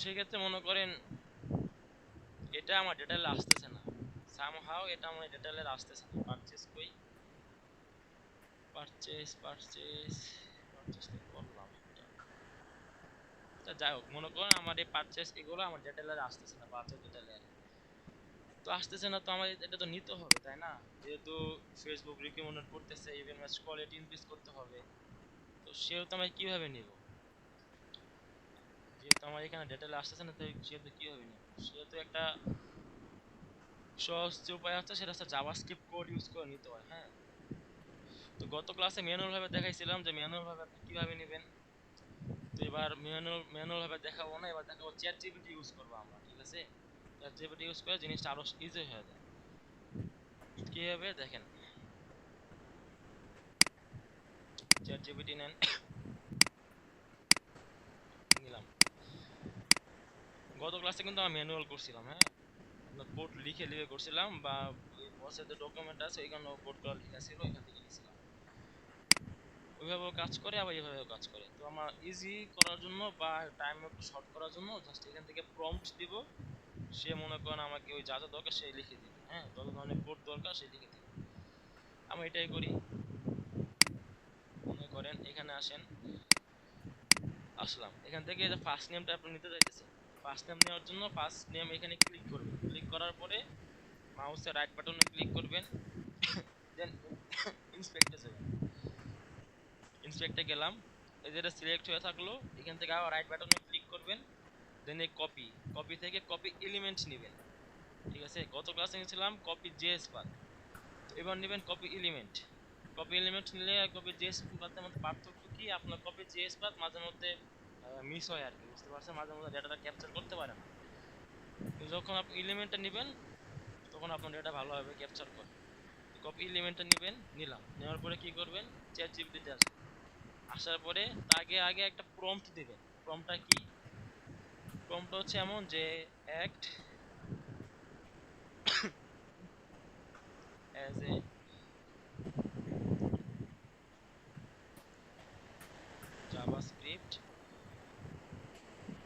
সেক্ষেত্রে মনে করেন এটা আমার ডেটালে আসতেছে না, সামহাও এটা আমার ডেটালে আসতেছে না। পারচেজ কই, পারচেজ তো করলাম একটা। তা যাই হোক মনে করেন আমার এই পারচেজ এগুলো আমার ডেটালে আসতেছে না, পারচেজ ডেটালে তো আসতেছে না, তো আমার এটা তো নিতে হবে তাই না, যেহেতু ফেসবুক রিকমেন্ড করতেছে ইভেন ম্যাচ কোয়ালিটি ইনক্রিজ করতে হবে, তো সেহেতু আমি কিভাবে নিব, যেহেতু আমার এখানে ডেটালে আসতেছে না, তো সেহেতু কিভাবে নিব? সেহেতু একটা সহজ যে উপায় আছে সেটা হচ্ছে জাভাস্ক্রিপ্ট কোড ইউজ করে নিতে হয়। হ্যাঁ, তো গত ক্লাসে ম্যানুয়াল ভাবে দেখাইছিলাম যে ম্যানুয়াল ভাবে আপনি কিভাবে নেবেন। তো এবার ম্যানুয়াল ভাবে দেখাবো না, এবার দেখাবো চ্যাট জিপিটি ইউজ করবো আমরা, ঠিক আছে? চ্যাট জিপিটি ইউজ করে জিনিসটা আরো ইজি হয়ে যায়। কিভাবে দেখেন, চ্যাট জিপিটি নেন, নিলাম। গত ক্লাসে কিন্তু আমি ম্যানুয়াল করছিলাম, হ্যাঁ আপনার কোড লিখে লিখে করছিলাম, বা ওই বসের যে ডকুমেন্ট আছে ওইখানে কোডগুলো লেখা ছিল, ওইখান থেকে নিয়েছিলাম। ওইভাবেও কাজ করে, আবার এইভাবেও কাজ করে। তো আমার ইজি করার জন্য বা টাইম একটু শর্ট করার জন্য জাস্ট এখান থেকে প্রম্পট দিব, সে মনে করেন আমাকে ওই যা যা দরকার সে লিখে দিবে, হ্যাঁ যত ধরনের কোড দরকার সে লিখে দিবে। আমি এটাই করি। মনে করেন এখানে আসলাম, এখান থেকে যে ফার্স্ট নেমটা আপনি নিতে চাইতেছেন, ফার্স্ট নেম নেওয়ার জন্য ফার্স্ট নেম এখানে ক্লিক করবেন। ক্লিক করার পরে মাউসের রাইট বাটনে ক্লিক করবেন, দেন ইন্সপেক্টে যাবেন। ইন্সপেক্টে গেলাম, এই যেটা সিলেক্ট হয়ে থাকলো এখান থেকে আবার রাইট বাটনে ক্লিক করবেন, দেন এই কপি থেকে কপি এলিমেন্ট নেবেন। ঠিক আছে, গত ক্লাসে নিয়েছিলাম কপি জেএস পাথ, এবার নেবেন কপি এলিমেন্ট। কপি এলিমেন্ট নিলে কপি জেএস পাথের মধ্যে পার্থক্য কি, আপনার কপি জেএস পাথ মাঝে মধ্যে মিস হয় আর কি, বুঝতে পারছেন, মাঝে মধ্যে ডেটাটা ক্যাপচার করতে পারে না। কিন্তু যখন আপনি এলিমেন্টটা নেবেন তখন আপনার ডেটা ভালোভাবে ক্যাপচার করে। কপি এলিমেন্টটা নেবেন, নিলাম। নেওয়ার পরে কি করবেন, চ্যাট জিপিটিতে আসবেন। আসার পরে তাকে আগে একটা প্রম্পট দিবেন। প্রম্পটটা কি, প্রম্পটটা হচ্ছে এমন যে act as a JavaScript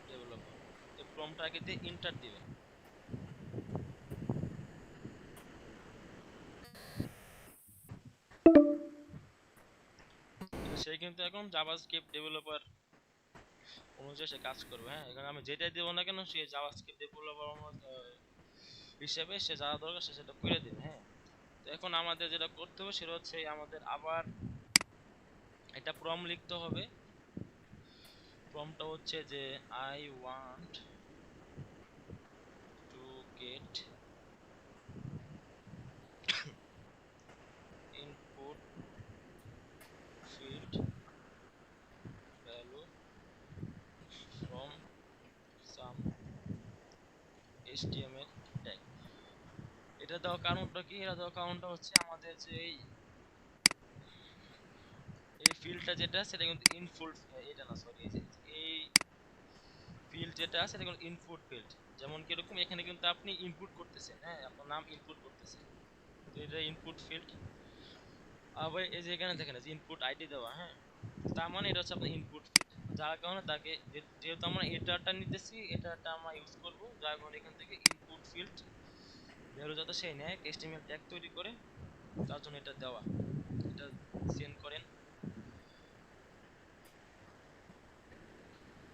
developer, এই প্রম্পটটা আগে দিয়ে এন্টার দিবেন। সে কিন্তু এখন জাভাস্ক্রিপ্ট ডেভেলপার অনুযায়ী সে কাজ করবে, হ্যাঁ এখানে আমি যেটাই দেবো না কেন সে জাভাস্ক্রিপ্ট ডেভেলপার হিসেবে সে যা দরকার সে সেটা করে দেবে, হ্যাঁ। তো এখন আমাদের যেটা করতে হবে সেটা হচ্ছে আমাদের আবার একটা প্রম্পট লিখতে হবে। প্রম্পটটা হচ্ছে যে I want to get input field value from some HTML tag. এটা দেওয়ার কারণটা কি, এটা দেওয়ার কারণটা হচ্ছে আমাদের যে এই ফিল্ডটা যেটা সেটা কিন্তু ইনপুট, এটা না সরি, এই ফিল্ড যেটা আছে সেটা কিন্তু ইনপুট ফিল্ড। যেমন কিরকম, এখানে কিন্তু আপনি ইনপুট করতেছেন, হ্যাঁ আপনার নাম ইনপুট করতেছেন, তো এটা ইনপুট ফিল্ড। আবার এই যে এখানে দেখেন ইনপুট আইডি দেওয়া, হ্যাঁ তার মানে এটা হচ্ছে আপনার ইনপুট ফিল্ড। যার কারণে তাকে যেহেতু আমরা এটারটা নিতেছি, এটারটা আমরা ইউজ করব, যার কারণে এখান থেকে ইনপুট ফিল্ড ভ্যালু যাতে সেই নেয় HTML ট্যাগ তৈরি করে, তার জন্য এটা দেওয়া। এটা সেন্ড করেন।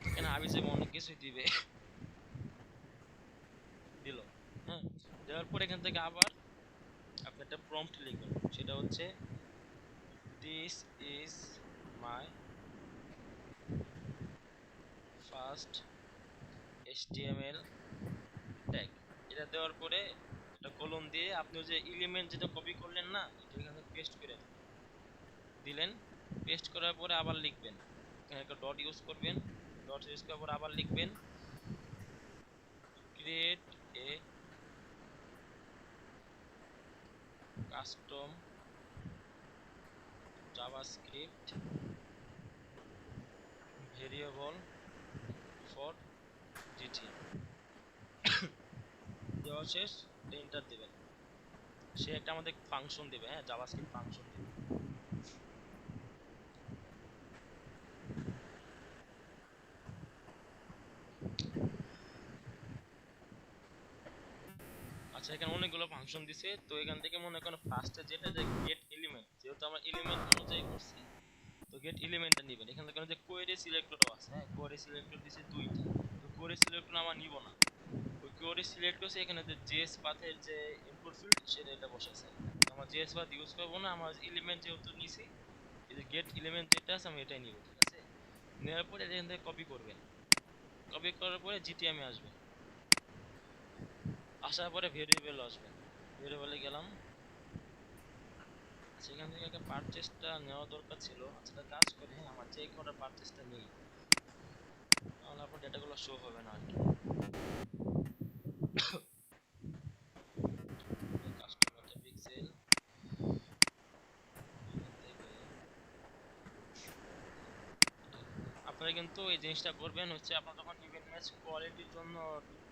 এখানে আমি যে অনেক কিছুই দিবে, দিল, হ্যাঁ। দেওয়ার পর এখান থেকে আবার আপনি একটা প্রম্পট লিখবেন, সেটা হচ্ছে this is my first HTML tag. এটা দেওয়ার পরে এটা কলন দিয়ে আপনি যে এলিমেন্ট যেটা কপি করলেন না, এটা এখানে পেস্ট করে দিলেন। পেস্ট করার পরে আবার লিখবেন, এখানে একটা ডট ইউজ করবেন। ডট ইউজ করার পর আবার লিখবেন create a custom JavaScript variable for GT. দেওয়া শেষ, এন্টার দিবেন। সে একটা আমাদের ফাংশন দিবে, হ্যাঁ জাভাস্ক্রিপ্ট ফাংশন দিবে। আচ্ছা এখানে অনেকগুলো ফাংশন দিছে, তো এখান থেকে মনে করেন ফার্স্টে যেটা যে গেট এলিমেন্ট, যেহেতু আমরা এলিমেন্ট অনুযায়ী করছি, তো গেট এলিমেন্টটা নেবেন। এখান থেকে যে কোয়েরি সিলেক্টরও আছে, হ্যাঁ কোয়েরি সিলেক্টর দিছে দুইটা, তো কোয়েরি সিলেক্টর আমরা নিব না। ওই কোয়েরি সিলেক্ট করছে এখানে যে জেএস পাথের যে ইনপুট ফিল্ড সেটা এটা বসাইছে। আমরা জেএস পাথ ইউজ করব না, আমরা এলিমেন্ট যেহেতু নিছি, এই যে গেট এলিমেন্ট যেটা আছে আমি এটাই নিব, ঠিক আছে। নেওয়ার পরে এখান থেকে কপি করবেন। কপি করার পরে জিটিএমে আসবেন, আসার পরে ভেরিয়েবল আসবেন। ভেরিয়েবলে গেলাম, সেখান থেকে একটা পারচেসটা নেওয়া দরকার ছিল। আচ্ছা কাজ করে, হ্যাঁ আমার যে কোনো পারচেসটা নেই, তাহলে আপনার ডেটাগুলো শো হবে না আর কি। কাস্টমার পিক্সেল থেকে কিন্তু এই জিনিসটা করবেন হচ্ছে আপনার যখন ইভেন্ট ম্যাচ কোয়ালিটির জন্য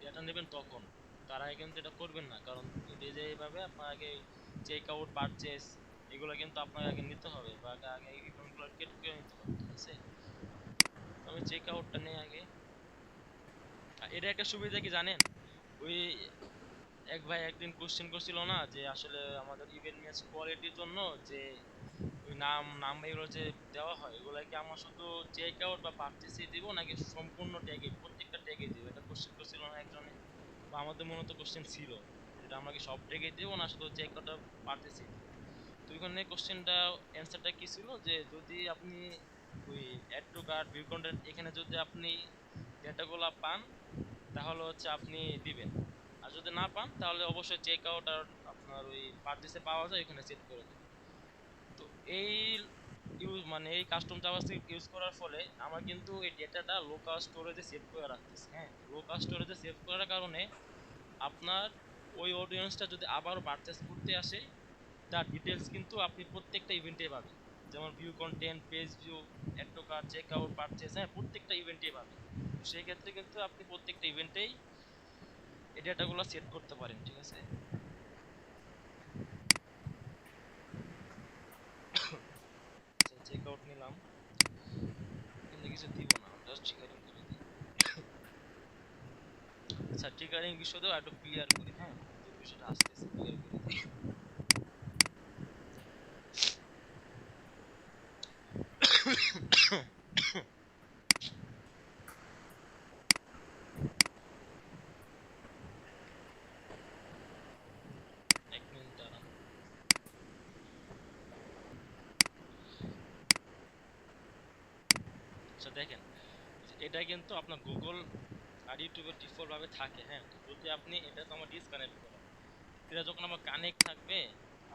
ডেটা নেবেন তখন, তার আগে কিন্তু এটা করবেন না, কারণ এটা যে এইভাবে আপনার আগে চেক আউট পারচেস এগুলো কিন্তু আপনার আগে নিতে হবে, বা আগে ইভেন্টগুলো ক্রিয়েট করে নিতে হবে, ঠিক আছে? তো আমি চেক আউটটা নেই আগে। আর এটা একটা সুবিধা কি জানেন, ওই এক ভাই একদিন কোশ্চেন করছিল না যে আসলে আমাদের ইভেন্ট ম্যাচ কোয়ালিটির জন্য যে ওই নাম এগুলো যে দেওয়া হয় এগুলো কি আমার শুধু চেক আউট বা পারচেসই দিব নাকি সম্পূর্ণ ট্যাগে প্রত্যেকটা ট্যাগে দিব, এটা কোশ্চেন করছিল না একজনে, বা আমাদের মূলত কোশ্চেন ছিল যেটা আমরা কি সব ট্যাগে দিব না শুধু চেক আউট আর পারচেসই দিব। তো ওইখানে কোশ্চেনটা অ্যান্সারটা কি ছিল যে যদি আপনি ওই add to cart view content এখানে যদি আপনি ডেটাগুলো পান তাহলে হচ্ছে আপনি দিবেন, আর যদি না পান তাহলে অবশ্যই চেক আউট আর আপনার ওই পারচেসে পাওয়া যায় এখানে সেট করে দেবেন। তো এই মানে এই কাস্টম জাভাস্ক্রিপ্ট ইউজ করার ফলে আমরা কিন্তু এই ডেটাটা লোকাল স্টোরেজে সেভ করে রাখতেছি। হ্যাঁ, লোকাল স্টোরেজে সেভ করার কারণে আপনার ওই অডিয়েন্সটা যদি আবারও পারচেস করতে আসে তার ডিটেলস কিন্তু আপনি প্রত্যেকটা ইভেন্টে পাবেন, যেমন view content, page view, add to cart, check out, purchase, হ্যাঁ প্রত্যেকটা ইভেন্টেই পাবেন। তো সেই ক্ষেত্রে কিন্তু আপনি প্রত্যেকটা ইভেন্টেই এই ডেটাগুলো সেট করতে পারেন, ঠিক আছে? চেক আউট নিলাম, কিন্তু কিছু দিব না, জাস্ট ট্রিগারিং করে দিই। আচ্ছা, ট্রিগারিং বিষয়টাও একটু ক্লিয়ার করি, হ্যাঁ যে বিষয়টা আসতেছে ক্লিয়ার করে দিই। এক মিনিট দাঁড়ান। আচ্ছা দেখেন, এটা কিন্তু আপনার গুগল আর ইউটিউবের ডিফল্ট ভাবে থাকে। হ্যাঁ, তো যদি আপনি এটা তো আমার ডিসকানেক্ট করা, এটা যখন আমার কানেক্ট থাকবে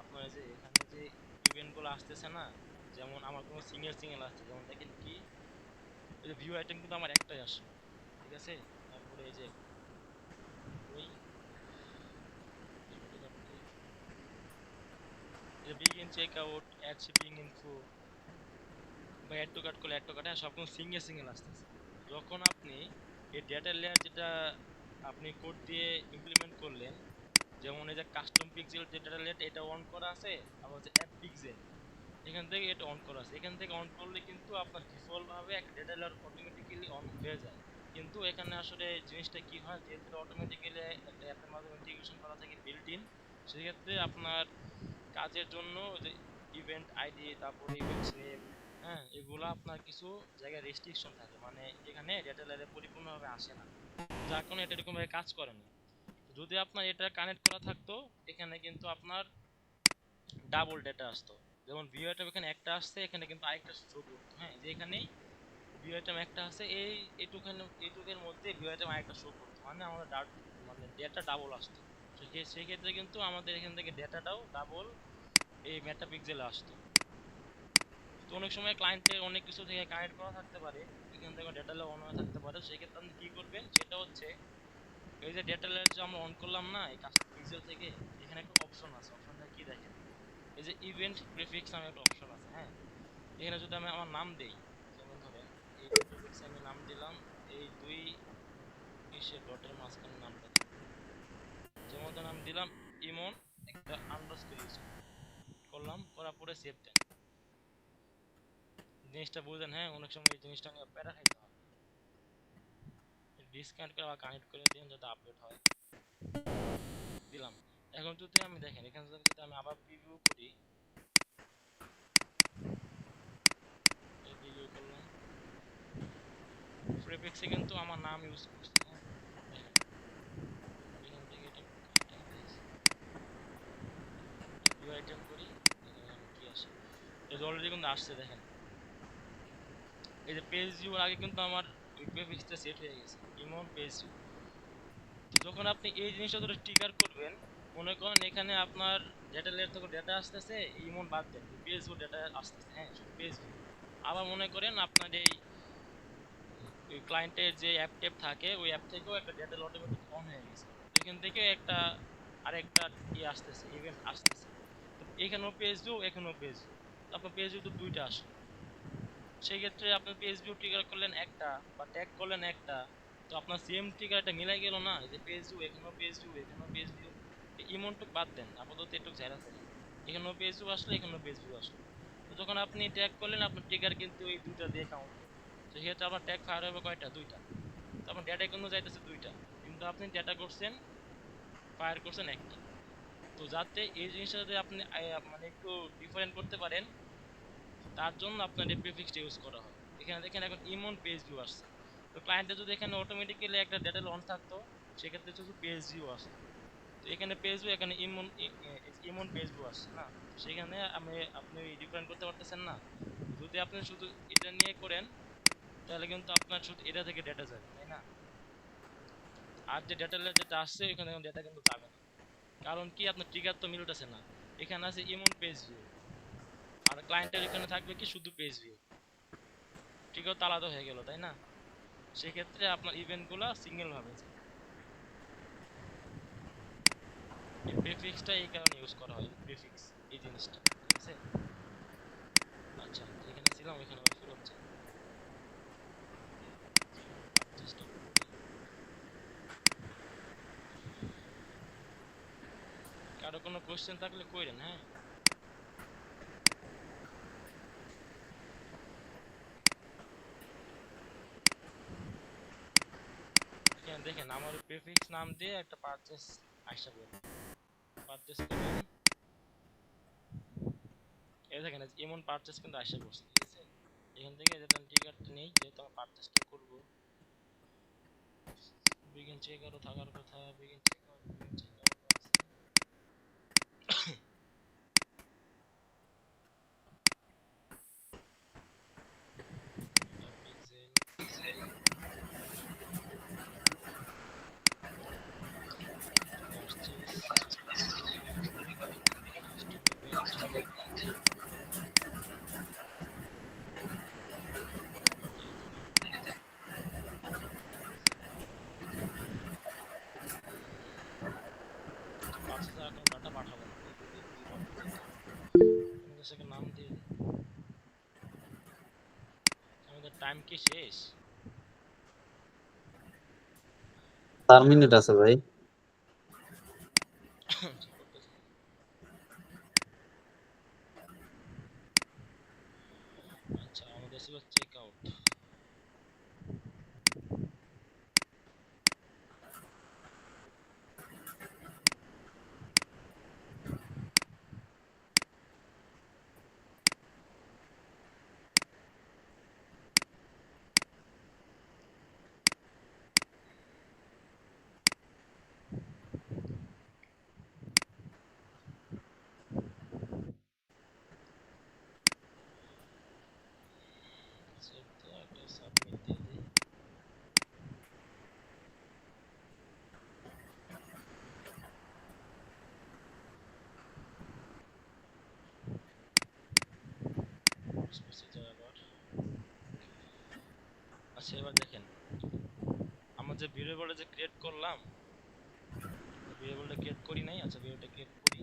আপনার যে এখানে যে ইভেন্টগুলো আসতেছে না, যেমন আমার কোনো সিঙ্গেল আসছে, যেমন দেখেন কি এই যে ভিউ আইটেম কিন্তু আমার একটাই আসে, ঠিক আছে? তারপরে এই যে ওই begin check out, add shipping info বা অ্যাড টু কার্ট করলে অ্যাড টু কার্ট, হ্যাঁ সব কোনো সিঙ্গেল আসতেছে। যখন আপনি এই ডেটা লেয়ার যেটা আপনি কোড দিয়ে ইমপ্লিমেন্ট করলেন, যেমন এই যে কাস্টম পিক্সেল যে ডেটা লেয়ার এটা অন করা আছে, আবার হচ্ছে অ্যাপ পিক্সেল এখান থেকে এটা অন করা আছে, এখান থেকে অন করলে কিন্তু আপনার ডিফল্ট ভাবে একটা ডেটা লেয়ার অটোমেটিক্যালি অন হয়ে যায়। কিন্তু এখানে আসলে জিনিসটা কি হয়, যেহেতু অটোমেটিক্যালি একটা অ্যাপের মাধ্যমে ইন্টিগ্রেশন করা থাকে বিল্ট ইন, সেক্ষেত্রে আপনার কাজের জন্য যে ইভেন্ট আইডি, তারপরে ইভেন্ট নেম, হ্যাঁ এগুলো আপনার কিছু জায়গায় রেস্ট্রিকশন থাকে, মানে এখানে ডেটা লেয়ারে পরিপূর্ণভাবে আসে না, যার কারণে এটা এরকমভাবে কাজ করে না। যদি আপনার এটা কানেক্ট করা থাকতো এখানে কিন্তু আপনার ডাবল ডেটা আসতো, যেমন ভিউ আইটেম এখানে একটা আসছে এখানে কিন্তু আরেকটা শো করতো। হ্যাঁ, যে এখানেই ভিউ আইটেম একটা আছে, এইটুকের মধ্যে ভিউ আইটেম আরেকটা শো করতো, মানে আমাদের মানে ডেটা ডাবল আসতো। সেই ক্ষেত্রে কিন্তু আমাদের এখান থেকে ডেটাটাও ডাবল এই মেটা পিক্সেলে আসতো। তো অনেক সময় ক্লায়েন্টের অনেক কিছু থেকে কানেক্ট করা থাকতে পারে, এখান থেকে ডেটা অন হয়ে থাকতে পারে, সেক্ষেত্রে আপনি কি করবেন সেটা হচ্ছে এই যে ডেটা লেয়ার যে আমরা অন করলাম না এই কাস্টম পিক্সেল থেকে, এখানে একটা অপশন আছে, অপশনটা কি দেখেন, এই যে ইভেন্ট প্রিফিক্স নামে একটা অপশন আছে। হ্যাঁ, এখানে যদি আমি আমার নাম দেই, যেমন ধরেন ইভেন্ট প্রিফিক্স আমি নাম দিলাম এই দুই ইসে ডটের মাঝখানে নামটা দিলাম, যেমন ধরেন আমি দিলাম ইমন একটা আন্ডারস্কোর ইউজ করলাম, করার পরে সেভ দেন। জিনিসটা বুঝেন? হ্যাঁ, অনেক সময় এই জিনিসটা নিয়ে প্যারা খাইতে হয়। ডিসকানেক্ট করে আবার কানেক্ট করে দিন যাতে আপডেট হয়। দিলাম। এখন যদি আমি দেখেন এখানে যদি আমি আবার প্রিভিউ করি, এই প্রিভিউ করলাম, প্রিফিক্সে কিন্তু আমার নাম ইউজ করছি। হ্যাঁ দেখেন এখান থেকে এটা কাটা দিয়েছি, ভিউ আইটেম করি, এখানে আমি কি আসে, এই যে অলরেডি কিন্তু আসছে দেখেন, এই যে পেজ ভিউ আগে কিন্তু আমার ওই প্রিফিক্সটা সেট হয়ে গেছে ইমন পেজ ভিউ। তো যখন আপনি এই জিনিসটা ধরে ট্রিগার করবেন, মনে করেন এখানে আপনার ডেটা লেয়ার থেকে ডেটা আসতেছে, ইমন বাদ দেন পেজ ভিউ ডেটা আসতেছে, হ্যাঁ শুধু পেজ ভিউ। আবার মনে করেন আপনার এই ক্লায়েন্টের যে অ্যাপ ট্যাপ থাকে ওই অ্যাপ থেকেও একটা ডেটা অটোমেটিক অন হয়ে গেছে, এখান থেকে একটা আরেকটা আসতেছে ইভেন্ট আসতেছে, তো এখানেও পেজ ভিউ এখানেও পেজ ভিউ, আপনার পেজ ভিউ তো দুইটা আসে। সেই ক্ষেত্রে আপনি পেজ ভিউ ট্রিগার করলেন একটা বা ট্যাগ করলেন একটা, তো আপনার সেম ট্রিগারটা মিলাই গেল না, এই যে পেজ ভিউ এখানেও পেজ ভিউ এখানেও পেজ ভিউ, ইমনটুক বাদ দেন আপাতত একটু ঝেড়া ফেলেন, এখানেও পেজ ভিউ আসলো এখানেও পেজ ভিউ আসলো, তো যখন আপনি ট্যাগ করলেন আপনার ট্রিগার কিন্তু এই দুইটা দিয়ে কাউন্ট হবে, তো সেক্ষেত্রে আপনার ট্যাগ ফায়ার হবে কয়টা, দুইটা, তো আপনার ডেটা কিন্তু যাইতেছে দুইটা, কিন্তু আপনি ডেটা করছেন ফায়ার করছেন একটা। তো যাতে এই জিনিসটা যদি আপনি মানে একটু ডিফারেন্ট করতে পারেন, তার জন্য আপনার এই প্রিফিক্সটা ইউজ করা হয়। এখানে দেখেন এখন ইমন পেজ ভিউ আসছে, তো ক্লায়েন্টের যদি এখানে অটোমেটিক্যালি একটা ডেটা লঞ্চ থাকতো, সেক্ষেত্রে শুধু পেজ ভিউ আসে, তো এখানে পেজ ভিউ এখানে ইমন ইমন পেজ ভিউ আসছে না, সেখানে আপনি ডিফারেন্ট করতে পারতেছেন না। যদি আপনি শুধু এটা নিয়ে করেন তাহলে কিন্তু আপনার শুধু এটা থেকে ডেটা যাবে, তাই না? আর যে যেটা আসছে এখানে ডেটা কিন্তু যাবে না, কারণ কি আপনার ট্রিগার তো মিলতেছে না, এখানে আছে ইমন পেজ ভিউ আর ক্লায়েন্টের এখানে থাকবে কি শুধু পেজ ভিউ, ট্রিগার তো আলাদা হয়ে গেল, তাই না? সেক্ষেত্রে আপনার ইভেন্টগুলো সিঙ্গেল ভাবে যায়। এই প্রিফিক্সটা এই কারণে ইউজ করা হয়, প্রিফিক্স এই জিনিসটা, ঠিক আছে? আচ্ছা যেখানে ছিলাম ওইখানে আবার ফেরত যাই, চেষ্টা করি। কারো কোনো কোশ্চেন থাকলে কইরেন, হ্যাঁ? এখানে দেখেন আমার প্রিফিক্স নাম দিয়ে একটা পারচেস আসা পড়বে, পারচেস করবেন, এই দেখেন এমন পারচেস কিন্তু আসা পড়ছে, ঠিক আছে? এখান থেকে যেটা ট্রিগারটা নেই, যেহেতু আমার পারচেসটা করবো, বিগিন চেক আরও থাকার কথা, begin check out, begin check out pixel purchase আর কোনো ডাটা পাঠাবো না, সেকে নাম দিয়ে দিই। আমাদের টাইম কি শেষ? 4 মিনিট আছে ভাই। আচ্ছা আমাদের ছিল চেক আউট, সেভ দিয়ে একটা সাবমিট দিয়ে দিই। আচ্ছা এবার দেখেন আমরা যে ভেরিয়েবলটা যে ক্রিয়েট করলাম, ভেরিয়েবলটা ক্রিয়েট করি নাই, আচ্ছা ভেরিয়েবলটা ক্রিয়েট করি,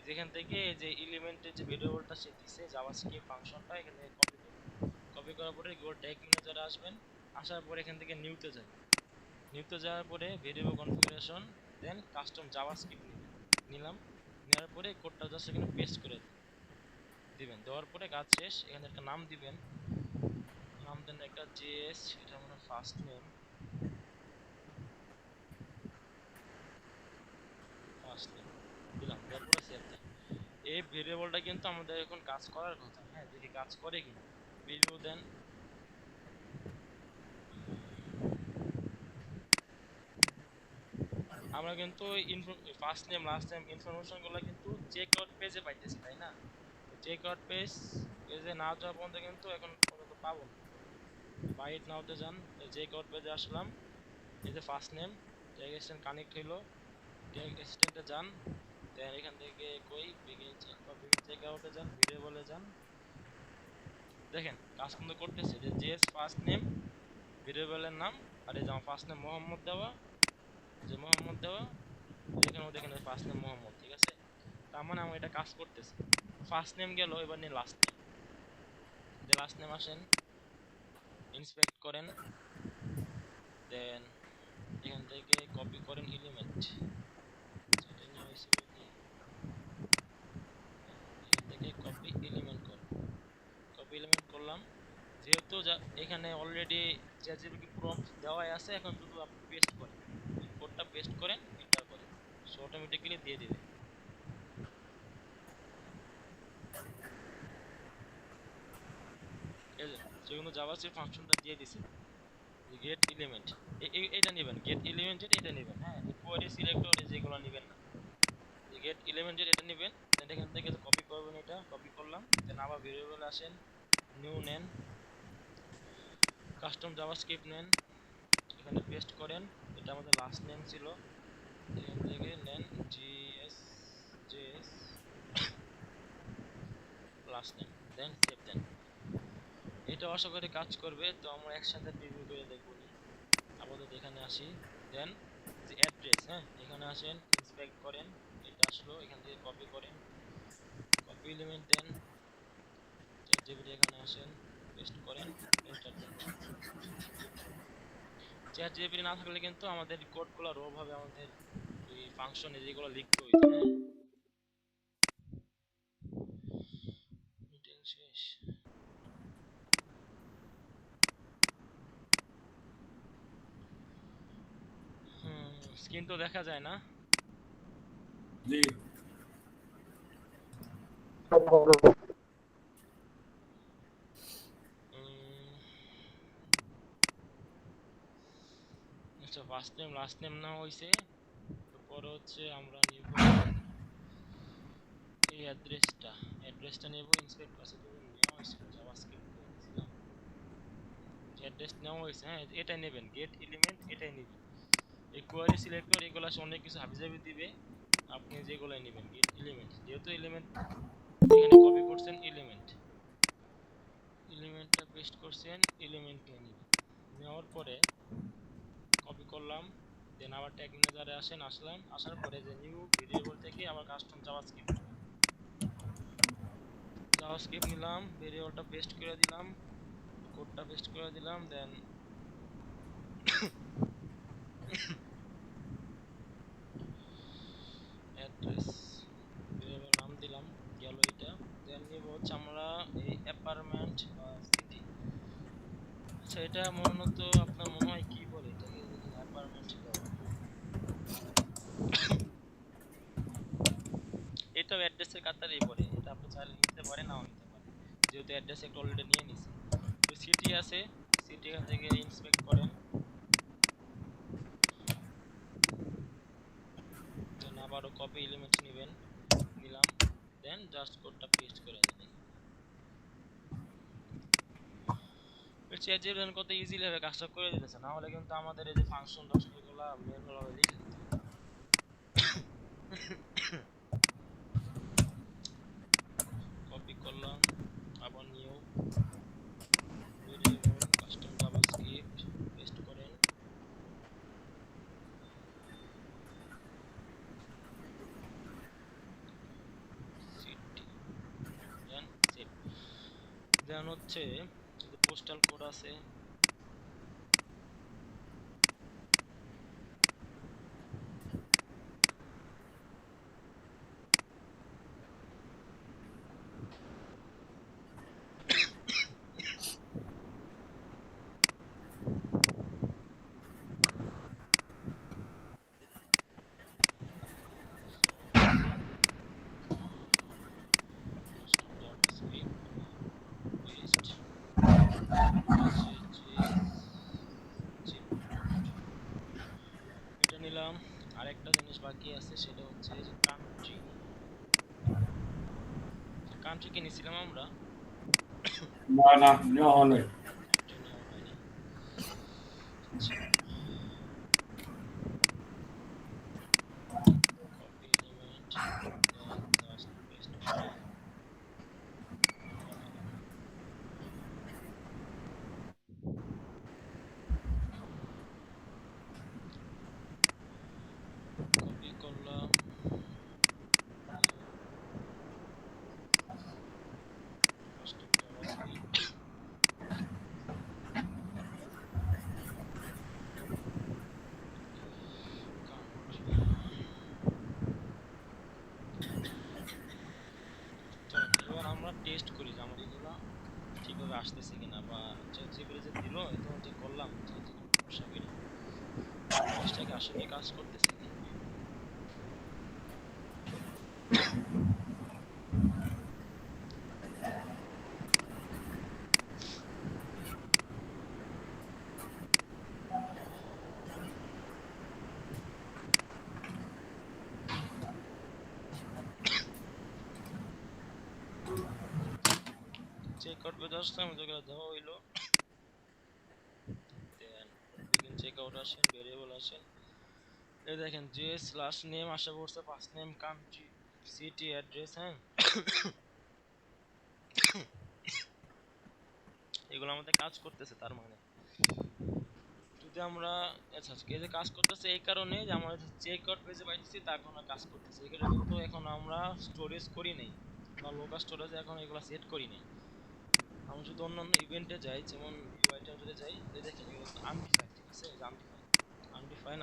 যেখান থেকে যে এলিমেন্টের যে ভেরিয়েবলটা সে দিছে জাভাস্ক্রিপ্ট ফাংশনটা এখান থেকে কপি করব, কপি করার পরে গুগল ট্যাগ ম্যানেজারে আসবেন, আসার পরে এখান থেকে নিউতে যাবেন, নিউতে যাওয়ার পরে ভেরিয়েবল কনফিগারেশন, দেন কাস্টম জাভাস্ক্রিপ্ট নিলাম, নেওয়ার পরে কোডটা জাস্ট এখানে পেস্ট করে দিবেন, দেওয়ার পরে কাজ শেষ, এখানে একটা নাম দিবেন, নাম দেন একটা জেএস, এটা আমার ফার্স্ট নেম, ফার্স্ট নেম দিলাম, দেওয়ার পরে সেভ দেন। এই ভেরিয়েবলটা কিন্তু আমাদের এখন কাজ করার কথা, হ্যাঁ দেখি কাজ করে কিনা, প্রিভিউ দেন, আমরা কিন্তু ফার্স্ট নেম লাস্ট নেম ইনফরমেশনগুলো কিন্তু চেক আউট পেজে পাইতেছি, তাই না? চেক আউট পেজে না যাওয়া পর্যন্ত কিন্তু এখন পর্যন্ত পাবো না, বাইট নাওতে যান, চেক আউট পেজে আসলাম, এই যে first name tag extend connect হইলো, ট্যাগ এক্সটেন্ডে যান, দেন এখান থেকে কই বিগিন চেক আউটে যান, ভেরিয়েবলে যান, দেখেন কাজ কিন্তু করতেছে, যে জেএস ফার্স্ট নেম ভেরিয়েবলের নাম, আর এই যে আমার ফার্স্ট নেম মোহাম্মদ দেওয়া, যে মোহাম্মদ দেওয়া, এখানেও দেখেন ফার্স্ট নেম মোহাম্মদ, ঠিক আছে? তার মানে আমার এটা কাজ করতেছে। ফার্স্ট নেম গেল, এবার নিয়ে লাস্ট নেম, লাস্ট নেম আসেন, ইন্সপেক্ট করেন, দেন এখান থেকে কপি করেন এলিমেন্ট, এটা নিয়ে হয়েছিল কি, এখান থেকে কপি এলিমেন্ট করেন, কপি এলিমেন্ট করলাম। যেহেতু এখানে অলরেডি চ্যাটজিপিটি প্রম্পট দেওয়াই আছে, এখন শুধু আপনি পেস্ট করেন, কোডটা পেস্ট করেন, এন্টার করেন, সো অটোমেটিক্যালি দিয়ে দিবে। এই যে সেগুলো জাভাস্ক্রিপ্ট ফাংশনটা দিয়ে দিছে, গেট এলিমেন্ট এটা নেবেন, গেট এলিমেন্ট এটা নেবেন, হ্যাঁ কোয়ারি সিলেক্টর যেগুলো নেবেন না, গেট এলিমেন্ট এটা নেবেন, দেন এখান থেকে কপি করবেন, এটা কপি করলাম, দেন আবার ভেরিয়েবল আসেন, নিউ নেন, কাস্টম জাভাস্ক্রিপ্ট নেন, এখানে পেস্ট করেন, এটা আমাদের লাস্ট নেম ছিল, এখান থেকে নেন js লাস্ট নেম, দেন সেভ দেন। এটা আশা করি কাজ করবে, তো আমরা একসাথে প্রিভিউ করে দেখব। আপাতত এখানে আসি, দেন যে অ্যাড্রেস, হ্যাঁ এখানে আসেন, ইন্সপেক্ট করেন, এটা আসলো, এখান থেকে কপি করেন, কপি এলিমেন্ট দেন, চ্যাটজিপিটি এখানে আসেন, পেস্ট করেন, এন্টার দেন। চ্যাটজিপিটি না থাকলে কিন্তু আমাদের কোডগুলো রো ভাবে আমাদের এই ফাংশনে যেগুলো লিখতে হইতো, হ্যাঁ মিটিং শেষ। স্ক্রিন তো দেখা যায় না। জি আচ্ছা, ফার্স্ট নেম লাস্ট নেম না হইছে, তারপর হচ্ছে আমরা নিব এই অ্যাড্রেসটা নেব, ইন্সপেক্ট আছে তো নেওয়া হয়েছিল, জাভাস্ক্রিপ্ট করেছিলাম, অ্যাড্রেস নেওয়া হয়েছে, হ্যাঁ এটা নেবেন, গেট এলিমেন্ট এটাই নেবেন। এই কোয়ারি সিলেক্টর এগুলো অনেক কিছু হাবিজাবি দিবে, আপনি যেগুলো নেবেন গেট এলিমেন্ট, যেহেতু এলিমেন্ট এখানে কপি করছেন, এলিমেন্টটা পেস্ট করছেন, এলিমেন্ট নিয়ে নেবেন, নেওয়ার পরে কপি করলাম, দেন আবার ট্যাগ ম্যানেজারে আসলাম, আসার পরে যে নিউ ভেরিয়েবল থেকে আবার কাস্টম জাভাস্ক্রিপ্ট নিলাম, ভেরিয়েবলটা পেস্ট করে দিলাম, কোডটা পেস্ট করে দিলাম, দেন অ্যাড্রেস ভেরিয়েবল নাম দিলাম, গেল এটা, দেন নিব হচ্ছে আমরা এই অ্যাপার্টমেন্ট বা সিটি, আচ্ছা এটা মূলত আপনার মনে হয় কি বলে এটাকে, অ্যাপার্টমেন্ট দেওয়া, এটাও অ্যাড্রেসের কাতারেই পড়ে, এটা আপনি চাইলে নিতে পারেন নাও নিতে পারেন, যেহেতু অ্যাড্রেস একটা অলরেডি নিয়ে নিছি। তো সিটি আছে, সিটি এখান থেকে ইন্সপেক্ট করেন, দেন আবারও কপি এলিমেন্ট নেবেন, নিলাম, দেন জাস্ট কোডটা পেস্ট করে দেবেন। চ্যাটজিপিটি কত ইজিলি ভাবে কাজটা করে দিতেছে, না হলে কিন্তু আমাদের এই যে ফাংশন এগুলা ম্যানুয়াল ভাবে লিখে দিতে হবে। কপি করলাম, আবার new variable custom JavaScript paste করেন, সিটি, দেন সেভ, দেন হচ্ছে যে পোস্টাল কোড আছে, কাস্টম জাভাস্ক্রিপ্ট পেস্ট এটা নিলাম। আরেকটা জিনিস বাকি আছে, সেটা হচ্ছে যে কান্ট্রি কি নিছিলাম আমরা, না না নেওয়া হয় নাই। কান্ট্রি নেওয়া হয়নি। আচ্ছা, কপি এলিমেন্ট, দেন জাস্ট পেস্ট করে বানালাম, কপি করলাম, কাস্টম জাভাস্ক্রিপ্ট জিনিসটাকে আসলে কাজ করতেছে কি? চেক আউট পেজে আসলাম, যেগুলো দেওয়া হইলো, দেন বিগিন চেক আউট আসেন, ভেরিয়েবল আসেন, এই দেখেন জেস লাস্ট নেম আসা পড়ছে, first name, country, city, address, হ্যাঁ এগুলো আমাদের কাজ করতেছে। তার মানে যদি আমরা আচ্ছা এই যে কাজ করতেছে এই কারণে যে আমরা চেক আউট পেজে পাইতেছি তা এখন আর কাজ করতেছে, এগুলো কিন্তু এখন আমরা স্টোরেজ করি নাই বা লোকাল স্টোরেজে এখন এগুলো সেট করি নাই। আমরা যদি অন্যান্য ইভেন্টে যাই, যেমন ইউআইটা যদি যাই, এই দেখেন এগুলো কিন্তু আনডিফাইন্ড, ঠিক আছে, আনডিফাইন্ড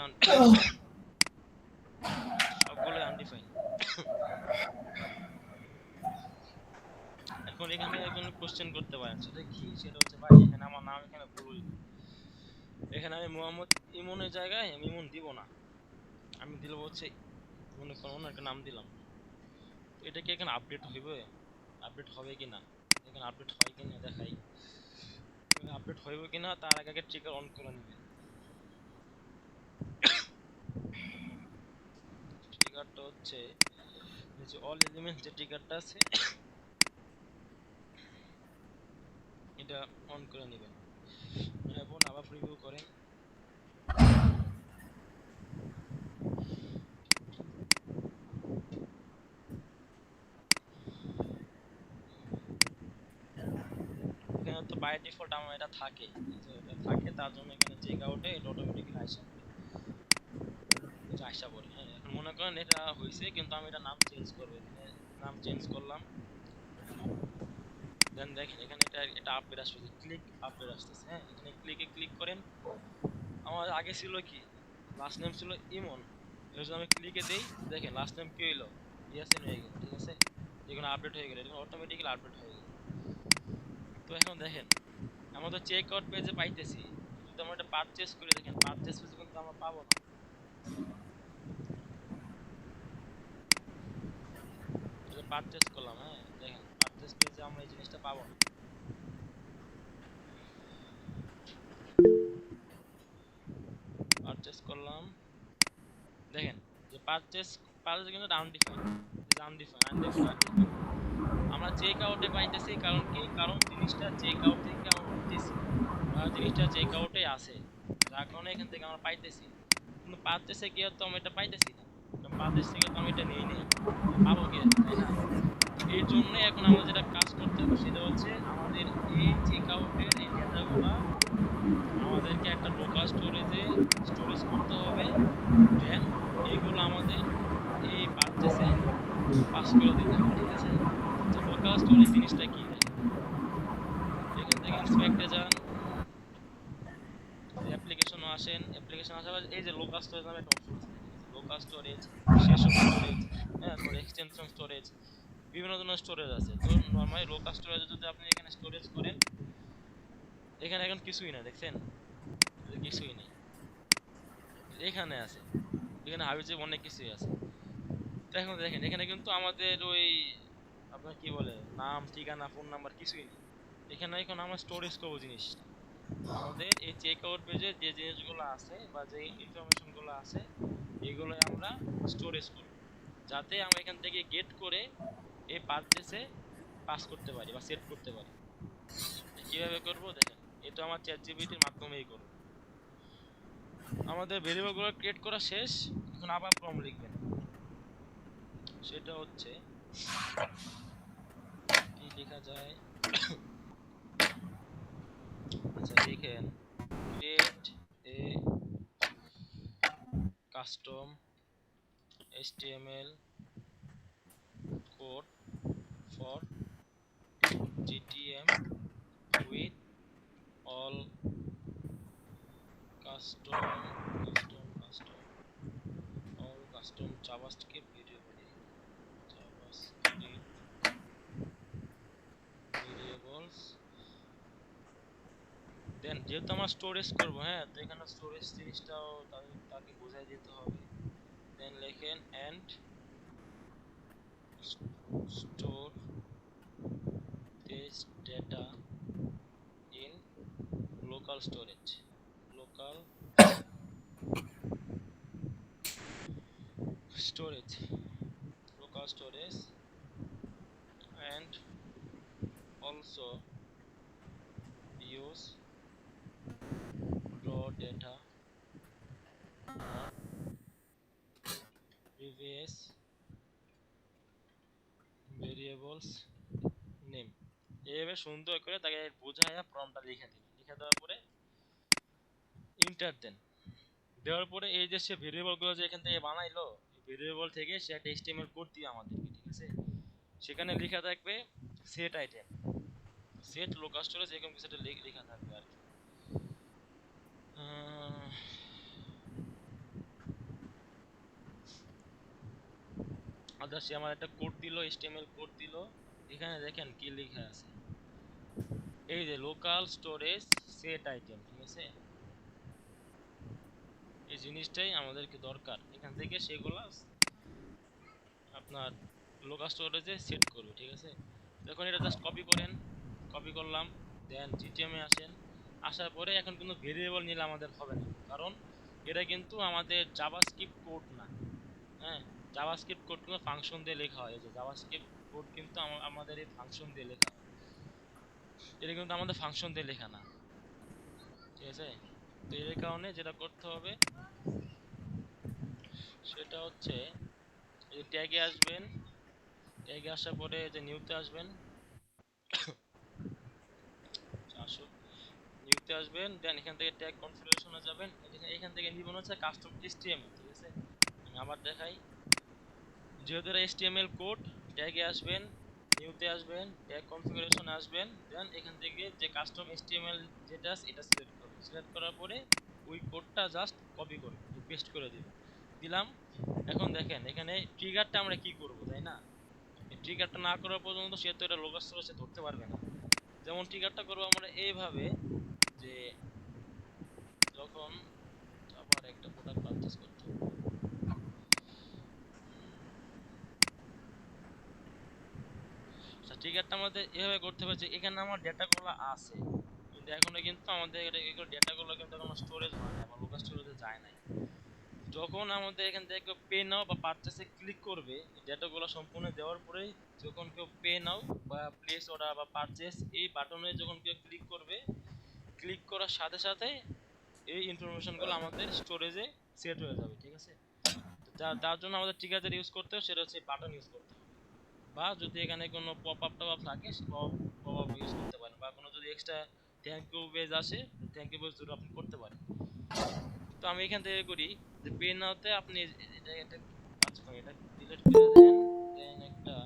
সবগুলো আনডিফাইন্ড। এখন এখানে একজন কোশ্চেন করতে পারেন, সেটা কি? সেটা হচ্ছে ভাই এখানে আমার নাম এখানে ভুল হইল, এখানে আমি মোহাম্মদ ইমনের জায়গায় আমি ইমন দিব না, আমি দিল হচ্ছে মনে করেন অন্য একটা নাম দিলাম। এটা কি এখানে আপডেট হইবে? আপডেট হবে কি না? এখানে আপডেট হয় কি না দেখাই, আপডেট হইবে কি না তার আগে ট্রিগার অন করে নেবেন। ট্রিগারটা হচ্ছে নিচে অল এলিমেন্টস যে ট্রিগারটা আছে এটা অন করে নেবেন এবং আবার প্রিভিউ করেন। এখানে তো বাই ডিফল্ট আমার এটা থাকে, এটা থাকে, তার জন্য এখানে চেক আউটে এটা অটোমেটিক্যালি আইসা পড়ে। হ্যাঁ এখন মনে করেন এটা হয়েছে কিন্তু আমি এটা নাম চেঞ্জ করব, এখানে নাম চেঞ্জ করলাম, দেন দেখেন এখানে এটা আপডেট আসছে, ক্লিক আপডেট আসতেছে। হ্যাঁ এখানে ক্লিক করেন, আমার আগে ছিল কি লাস্ট নেম ছিল ইমন, এর জন্য আমি ক্লিকে দেই, দেখেন লাস্ট নেম কি হইলো, ইয়াসিন হয়ে গেল, ঠিক আছে, এখানে আপডেট হয়ে গেল, এটা অটোমেটিক্যালি আপডেট হয়ে গেল। তো এখন দেখেন আমরা তো চেক আউট পেজে পাইতেছি, যদি আমরা এটা পারচেজ করি, দেখেন পারচেজ পেজে কিন্তু আমরা পাবো না, এটা পারচেজ করলাম, হ্যাঁ দেখেন পারচেজ পেজে আমরা এই জিনিসটা পাবো না। পারচেজ করলাম, দেখেন যে পারচেজ কিন্তু আনডিফাইন্ড আমরা চেক আউটে পাইতেছি, কারণ কি, কারণ জিনিসটা চেক আউট থেকে আমরা নিতেছি বা জিনিসটা চেক আউটে আছে, যার কারণে এখান থেকে আমরা পাইতেছি, কিন্তু পারচেজে গিয়ে তো আমরা এটা পাইতেছি না, কারণ পারচেজ থেকে তো আমি এটা নিই নি, পাবো কি, তাই না? এই জন্য এখন আমরা যেটা কাজ করতে হবে সেটা হচ্ছে আমাদের এই চেক আউটের এই ডেটাগুলো আমাদেরকে একটা লোকাল স্টোরেজে স্টোরেজ করতে হবে, দেন এগুলো আমাদের এই পারচেসে পাস করে দিতে হবে, ঠিক আছে। তো লোকাল স্টোরেজ জিনিসটা কি, এখান থেকে ইন্সপেক্টে যান, অ্যাপ্লিকেশনও আসেন, অ্যাপ্লিকেশন আসার পর এই যে লোকাল স্টোরেজ নামে একটা অপশন আছে, লোকাল স্টোরেজ, সেসব স্টোরেজ, হ্যাঁ তারপর এক্সটেনশন স্টোরেজ, বিভিন্ন ধরনের স্টোরেজ আছে। তো নরমালি লোকাল স্টোরেজে যদি আপনি এখানে স্টোরেজ করেন, এখানে এখন কিছুই না, দেখছেন কিছুই নেই, এখানে আছে, এখানে হাবিজে অনেক কিছুই আছে। তো এখন দেখেন এখানে কিন্তু আমাদের ওই আপনার কি বলে নাম, ঠিকানা, ফোন নাম্বার কিছুই নেই, এখানে এখন আমরা স্টোরেজ করবো জিনিসটা, আমাদের এই চেক আউট পেজে যে জিনিসগুলো আছে বা যে ইনফরমেশনগুলো আছে এগুলো আমরা স্টোরেজ করব, যাতে আমরা এখান থেকে গেট করে এই পারচেসে পাস করতে পারি বা সেট করতে পারি। কিভাবে করব দেখেন, এটা আমার চ্যাটজিপিটির মাধ্যমেই করব। আমাদের ভেরিয়েবলগুলো ক্রিয়েট করা শেষ, এখন আবার প্রম লিখবেন, সেটা হচ্ছে কি লেখা যায়, আচ্ছা লিখেন create a custom HTML code for GTM with all custom JavaScript variables, then যেহেতু আমার স্টোরেজ করব, হ্যাঁ, তো এখানে স্টোরেজ জিনিসটাও তাকে বোঝাই দিতে হবে। দেন লেখেন and store this data in local storage, local storage, local storage, and also use raw data or previous variables name। এইভাবে সুন্দর করে তাকে বোঝায়া প্রম্পটটা লিখে দিন, লিখে দেওয়ার পরে ইন্টার দেন। দেওয়ার পরে এই যে সে ভেরিয়েবলগুলো যে এখান থেকে বানাইলো, এই ভেরিয়েবল থেকে সে একটা HTML কোড দিবে আমাদেরকে, ঠিক আছে? সেখানে লেখা থাকবে set item, set local storage, এরকম কিছু একটা লেখা থাকবে আর কি। আচ্ছা, সে আমার একটা কোড দিল, HTML কোড দিল। এখানে দেখেন কি লেখা আছে, এই যে লোকাল স্টোরেজ সেট আইটেম, ঠিক আছে? এই জিনিসটাই আমাদেরকে দরকার। এখান থেকে সেগুলা আপনার লোকাল স্টোরেজে সেট করবে, ঠিক আছে? যখন এটা জাস্ট কপি করেন, কপি করলাম, দেন জিটিএম এ আসেন। আসার পরে এখন কিন্তু ভেরিয়েবল নিলে আমাদের হবে না, কারণ এটা কিন্তু আমাদের জাভাস্ক্রিপ্ট কোড না। হ্যাঁ, জাভাস্ক্রিপ্ট কোড কিন্তু ফাংশন দিয়ে লেখা হয়। এই যে জাভাস্ক্রিপ্ট কোড কিন্তু আমাদের এই ফাংশন দিয়ে লেখা হয়, এটা কিন্তু আমাদের ফাংশন দিয়ে লেখা না, ঠিক আছে? তো এর কারণে যেটা করতে হবে সেটা হচ্ছে এই ট্যাগে আসবেন, ট্যাগে আসার পরে যে নিউতে আসবেন, আসো নিউতে আসবেন, দেন এখান থেকে ট্যাগ কনফিগারেশনে যাবেন। এখান থেকে নিবেন হচ্ছে কাস্টম HTML, ঠিক আছে? আমি আবার দেখাই, যেহেতু এটা HTML কোড, ট্যাগে আসবেন, নিউতে আসবেন, ট্যাগ কনফিগারেশনে আসবেন, দেন এখান থেকে যে কাস্টম HTML যেটা আছে এটা সিলেক্ট করবেন। সিলেক্ট করার পরে ওই কোডটা জাস্ট কপি করে পেস্ট করে দিলাম। এখন দেখেন এখানে ট্রিগারটা আমরা কি করব, তাই না? এই ট্রিগারটা না করা পর্যন্ত সে তো এটা লোকাল স্টোরেজে ধরতে পারবে না। যেমন ট্রিগারটা করব আমরা এইভাবে, যে যখন আবার একটা প্রোডাক্ট পারচেজ করতে হবে, ট্রিগারটা আমাদের এভাবে করতে হবে যে এখানে আমার ডেটাগুলো আছে, কিন্তু এখনো কিন্তু আমাদের এগুলো ডেটাগুলো কিন্তু এখনো স্টোরেজ হয় না বা লোকাল স্টোরেজে যায় নাই। যখন আমাদের এখান থেকে পে নাও বা পারচেসে ক্লিক করবে, ডেটাগুলো সম্পূর্ণ দেওয়ার পরেই যখন কেউ পে নাও বা প্লেস অর্ডার বা পারচেস এই বাটনে যখন কেউ ক্লিক করবে, ক্লিক করার সাথে সাথে এই ইনফরমেশনগুলো আমাদের স্টোরেজে সেট হয়ে যাবে, ঠিক আছে? তার জন্য আমাদের ট্রিগার ইউজ করতে হবে, সেটা হচ্ছে বাটন ইউজ করতে হবে। বা যদি এখানে কোনো পপ আপ থাকে, পপ আপ ইউজ করতে পারেন, বা কোনো যদি এক্সট্রা থ্যাংক ইউ পেজ আসে, থ্যাংক ইউ পেজ আপনি করতে পারেন। তো আমি এখান থেকে করি যে পে নাওতে আপনি এটা কাজ করেন, এটা ডিলিট করে দেন, দেন একটা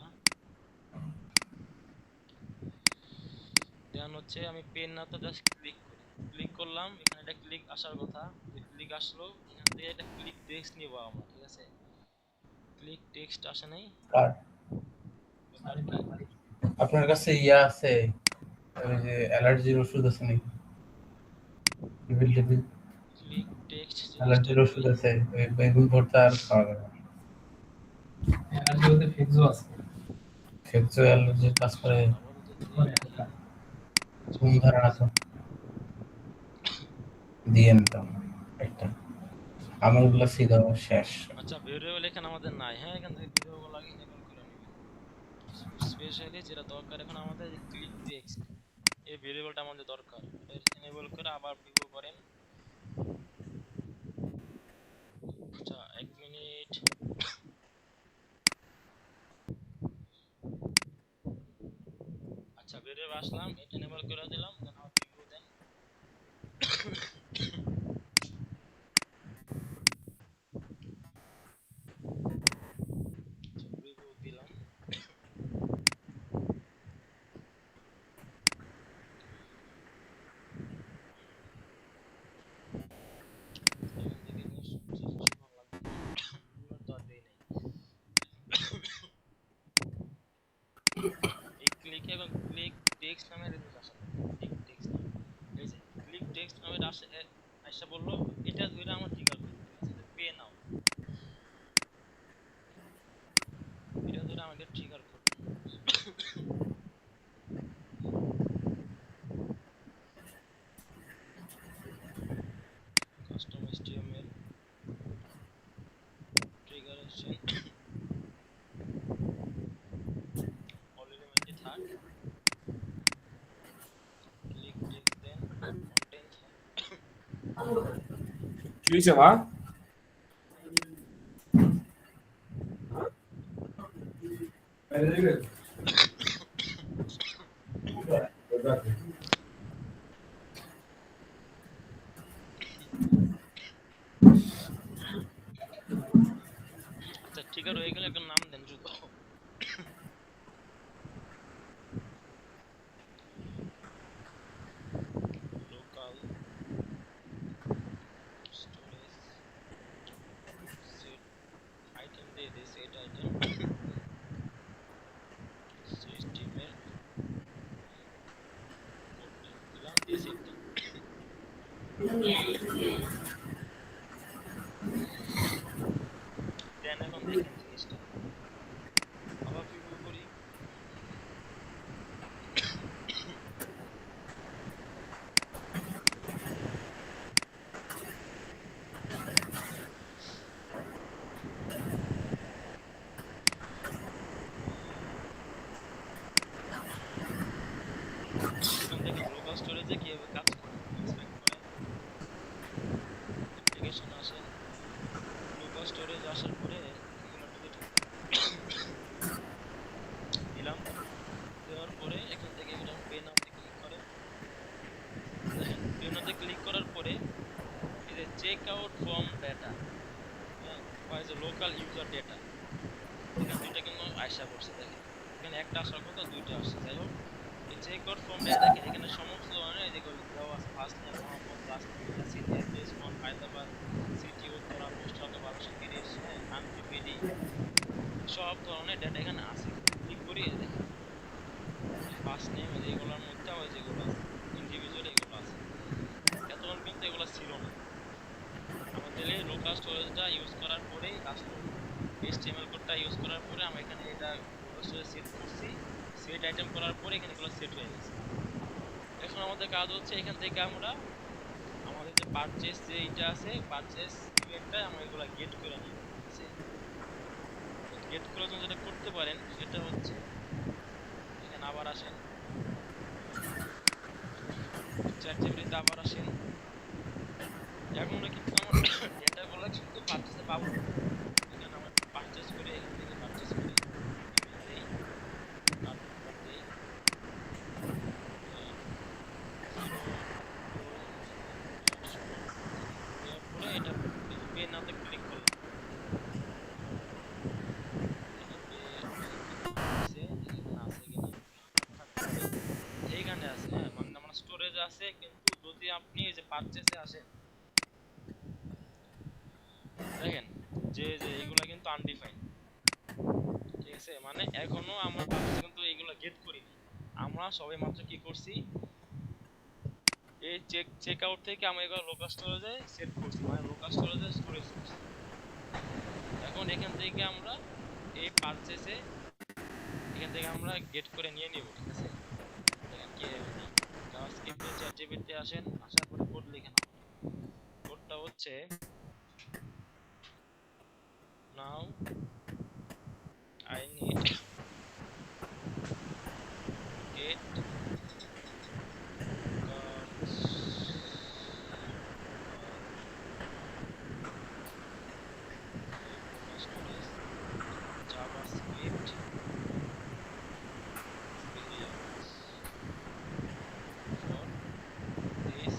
দেন হচ্ছে আমি পে নাওতে জাস্ট ক্লিক করলাম, এখানে এটা ক্লিক আসার কথা, ক্লিক আসলো, এখান থেকে এটা ক্লিক টেক্সট নিব আমরা, ঠিক আছে? ক্লিক টেক্সট আসে নাই, আর আপনার কাছে ইয়া আছে, ওই যে অ্যালার্জির ওষুধ আছে নাকি? টেবিল ক্লিক টেক্সট জিনিসটা অ্যালার্জির ওষুধ কই? আছে, ওই বেগুন ভর্তা আর খাওয়া যাবে না। অ্যালার্জি বলতে ফেক্সো আছে, ফেক্সো অ্যালার্জির কাজ করে। আপাতত ঘুম ধরে না তো দিয়েন তো একটা, আমার ওগুলো সিধা শেষ। আচ্ছা, ভেরিয়েবল এখানে আমাদের নাই, হ্যাঁ, এখান থেকে ভেরিয়েবল আগে ইনেবল করে নেবেন। স্পেশালি যেটা দরকার এখন আমাদের ক্লিক টেক্সট, এই ভেরিয়েবলটা আমাদের দরকার, এটা ইনেবল করে আবার ভিউ করেন। আচ্ছা, 1 মিনিট। আচ্ছা, ভেরিয়েবল আসলাম, এটা ইনেবল করে দিলাম, দেন আবার ভিউ দেন। ভিউ দিলাম, এখান থেকে এই ক্লিক এবং ক্লিক টেক্সট নামের জিনিস আসে, হয়েছে মা? আচ্ছা ট্রিগার হয়ে গেলে একটা নাম দেন শুধু। লোকাল স্টোরেজ সেট আইটেম দিয়ে দিই, সেট আইটেম সিস্টেমের দিলাম, দিয়ে সেট দিই। দেন এখন দেখেন জিনিসটা আবার প্রিভিউ করি। এখন দেখেন লোকাল স্টোরেজে কিভাবে কাজ করে, ইন্সপেক্ট করে অ্যাপ্লিকেশন আসে, লোকাল স্টোরেজ আসার পরে এগুলো ডিলিট দিলাম। দেওয়ার পরে এখান থেকে এগুলো পেন আপনি ক্লিক করেন, দেখেন পেনাতে ক্লিক করার পরে এই যে চেক আউট ফ্রম ডেটা, হ্যাঁ, বা এই যে লোকাল ইউজার ডেটা, এখানে দুইটা কিন্তু আশা করছে। দেখেন এখানে একটা আসার কথা, দুইটা আসছে। যাই হোক, এই চেক আউট ফ্রম ডেটা দেখেন এখানে সমস্ত ধরনের যেগুলো দেওয়া আছে, first name Mohammad, last name Yasin, address কোন হায়দ্রাবাদ, সিটি উত্তরা, পোস্ট হবে 1230, হ্যাঁ, আনপিপিডি, সব ধরনের ডেটা এখানে আছে। ক্লিক করি, দেখেন ফার্স্ট নেম এইগুলোর মধ্যে আবার যেগুলো আছে ইন্ডিভিজুয়াল এগুলো আছে, এতক্ষণ কিন্তু এগুলো ছিল না। আমাদের এই লোকাল স্টোরেজটা ইউজ করার পরেই কাজ করব। HTML কোডটা ইউজ করার পরে আমরা এখানে এটা লোকাল স্টোরেজ সেট করছি, সেট আইটেম করার পরে এখানে এগুলো সেট হয়ে গেছে। এখন আমাদের কাজ হচ্ছে এখান থেকে আমরা আমাদের যে পারচেজ যে এইটা আছে, পারচেজ ইভেন্টটা আমরা এগুলো গেট করে নিব। ঠিক আছে, গেট করার জন্য যেটা করতে পারেন সেটা হচ্ছে এখানে আবার আসেন, চ্যাটজিপিটিতে আবার আসেন। এখন কিন্তু আমার ডেটাগুলো কিন্তু পারচেজে পাবো না, এখানে আমরা পারচেজ করে এখান থেকে পারচেজ করি, ইমেল দেই, কার্ড নাম্বার দেই, দেওয়ার পরে এটা পে নাতে ক্লিক করলাম। এইখানে আছে, হ্যাঁ, মানে আমার স্টোরেজ আছে, কিন্তু যদি আপনি এই যে পারচেজে আসেন, দেখেন যে যে এইগুলা কিন্তু আনডিফাইন্ড। ঠিক আছে, মানে এখনো আমরা পারচেজ কিন্তু এইগুলা গেট করিনি, আমরা সবে মাত্র কি করছি, এই চেক আউট থেকে আমরা এগুলো লোকাল স্টোরেজে সেট করছি, মানে লোকাল স্টোরেজে স্টোরেজ করছি। এখন এখান থেকে আমরা এই পারচেজে এখান থেকে আমরা গেট করে নিয়ে নিব। ঠিক আছে, দেখেন কি নিই, জাভাস্ক্রিপ্টে চ্যাটজিপিটিতে আসেন, আসার পরে কোড লিখে নাও। কোডটা হচ্ছে now I need get storage JavaScript for this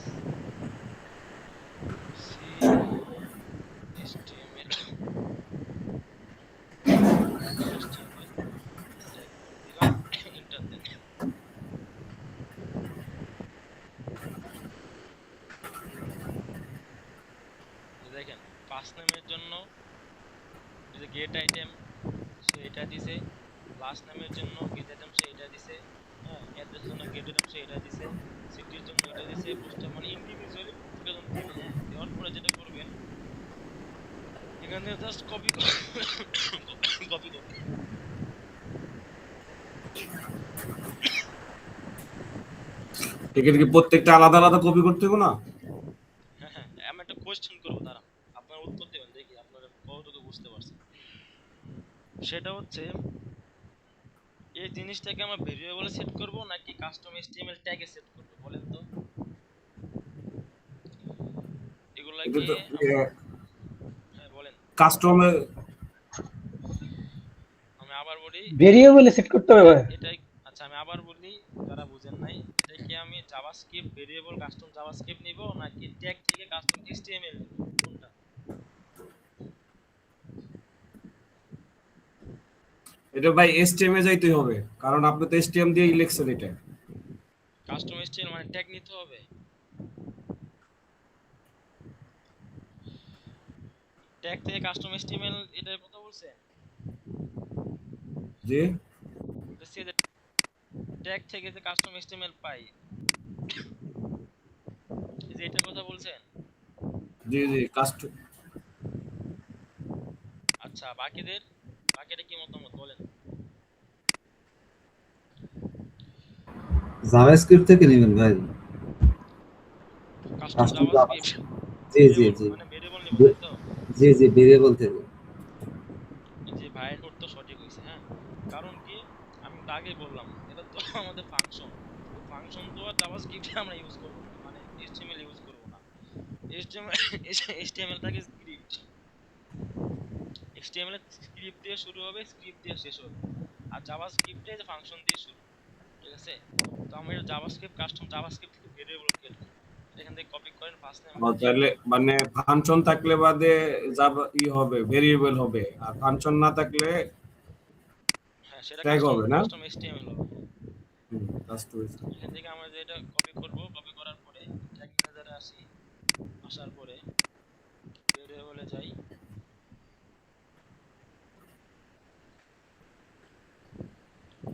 HTML দিলাম, এন্টার দেন। দেখেন ফার্স্ট নেমের জন্য এই যে গেট আইটেম সে এটা দিছে, লাস্ট নেমের জন্য গেট আইটেম সে এটা দিছে, হ্যাঁ, অ্যাড্রেসের জন্য গেট আইটেম সে এটা দিছে, সিটির জন্য এটা দিছে, পোস্টার মানে ইন্ডিভিজুয়ালি প্রত্যেকজন দিবে। হ্যাঁ, দেওয়ার পরে যেটা করবেন এখানে জাস্ট কপি কপি করবেন। এখানে কি প্রত্যেকটা আলাদা আলাদা কপি করতে হবে না? হ্যাঁ হ্যাঁ, আমি একটা কোয়েশ্চেন করবো, দাঁড়ান আপনারা উত্তর দেবেন, দেখি আপনারা কতটুকু বুঝতে পারছেন। সেটা হচ্ছে এই জিনিসটাকে আমরা ভেরিয়েবলে সেট করব নাকি কাস্টম HTML ট্যাগে সেট করব, বলেন তো। এগুলো এটা এগুলাকে তো হ্যাঁ বলেন। কাস্টমে আমি আবার বলি ভেরিয়েবলে সেট করতে হবে ভাই। এটাই। আচ্ছা আমি আবার বলি যারা বুঝেন নাই, এটা কি আমি জাভাস্ক্রিপ্ট ভেরিয়েবল কাস্টম জাভাস্ক্রিপ্ট নিব নাকি ট্যাগ থেকে কাস্টম এইচটিএমএল নিব, কোনটা? এটা ভাই এসটিএম এ যাইতে হবে, কারণ আপনি তো এসটিএম দিয়ে লিখছেন এটা। কাস্টম এইচটিএমএল মানে ট্যাগ নিতে হবে? ট্যাগ থেকে কাস্টম এইচটিএমএল এটার কথা বলছেন? জি তো সে ট্যাগ থেকে যে কাস্টম এইচটিএমএল পাই, এই যে এটার কথা বলছেন? জি জি কাস্ট আচ্ছা বাকিদের কি মতামত বলেন। জাভাস্ক্রিপ্ট থেকে নেবেন ভাই। কাস্টম কাস্টম জাভাস্ক্রিপ্ট জি জি ভেরিয়েবল জি মানে ভেরিয়েবল নিব, ভে- তাই তো? জি জি ভেরিয়েবল থেকে। এই যে ভাইয়ের উত্তর তো সঠিক হয়েছে, হ্যাঁ। কারণ কি, আমি তো আগেই বললাম এটা তো আমাদের ফাংশন, ফাংশন তো আর জাভাস্ক্রিপ্টে আমরা ইউজ করব না, মানে এইচটিএমএল ইউজ করব না। এইচটিএমএল এইচটিএমএল থাকে স্ক্রিপ্ট, এইচটিএমএল স্ক্রিপ্ট দিয়ে শুরু হবে, স্ক্রিপ্ট দিয়ে শেষ হবে। আর জাভাস্ক্রিপ্টে যে ফাংশন দিয়ে শুরু, ঠিক আছে? তো আমরা জাভাস্ক্রিপ্ট কাস্টম জাভাস্ক্রিপ্ট থেকে ভেরিয়েবল ক্রিয়েট করব। এখান থেকে কপি করেন ফার্স্ট নেম তাহলে মানে ফাংশন থাকলে বাদে যাব হবে ভেরিয়েবল হবে, আর ফাংশন না থাকলে হ্যাঁ সেটা ট্যাগ কাস্টম হবে না। কাস্টম এইচটিএমএল হবে। কাস্টম এখান থেকে আমরা যে এটা কপি করব, কপি করার পরে ট্যাগ ম্যানেজারে আসি, আসার পরে ভেরিয়েবলে যাই,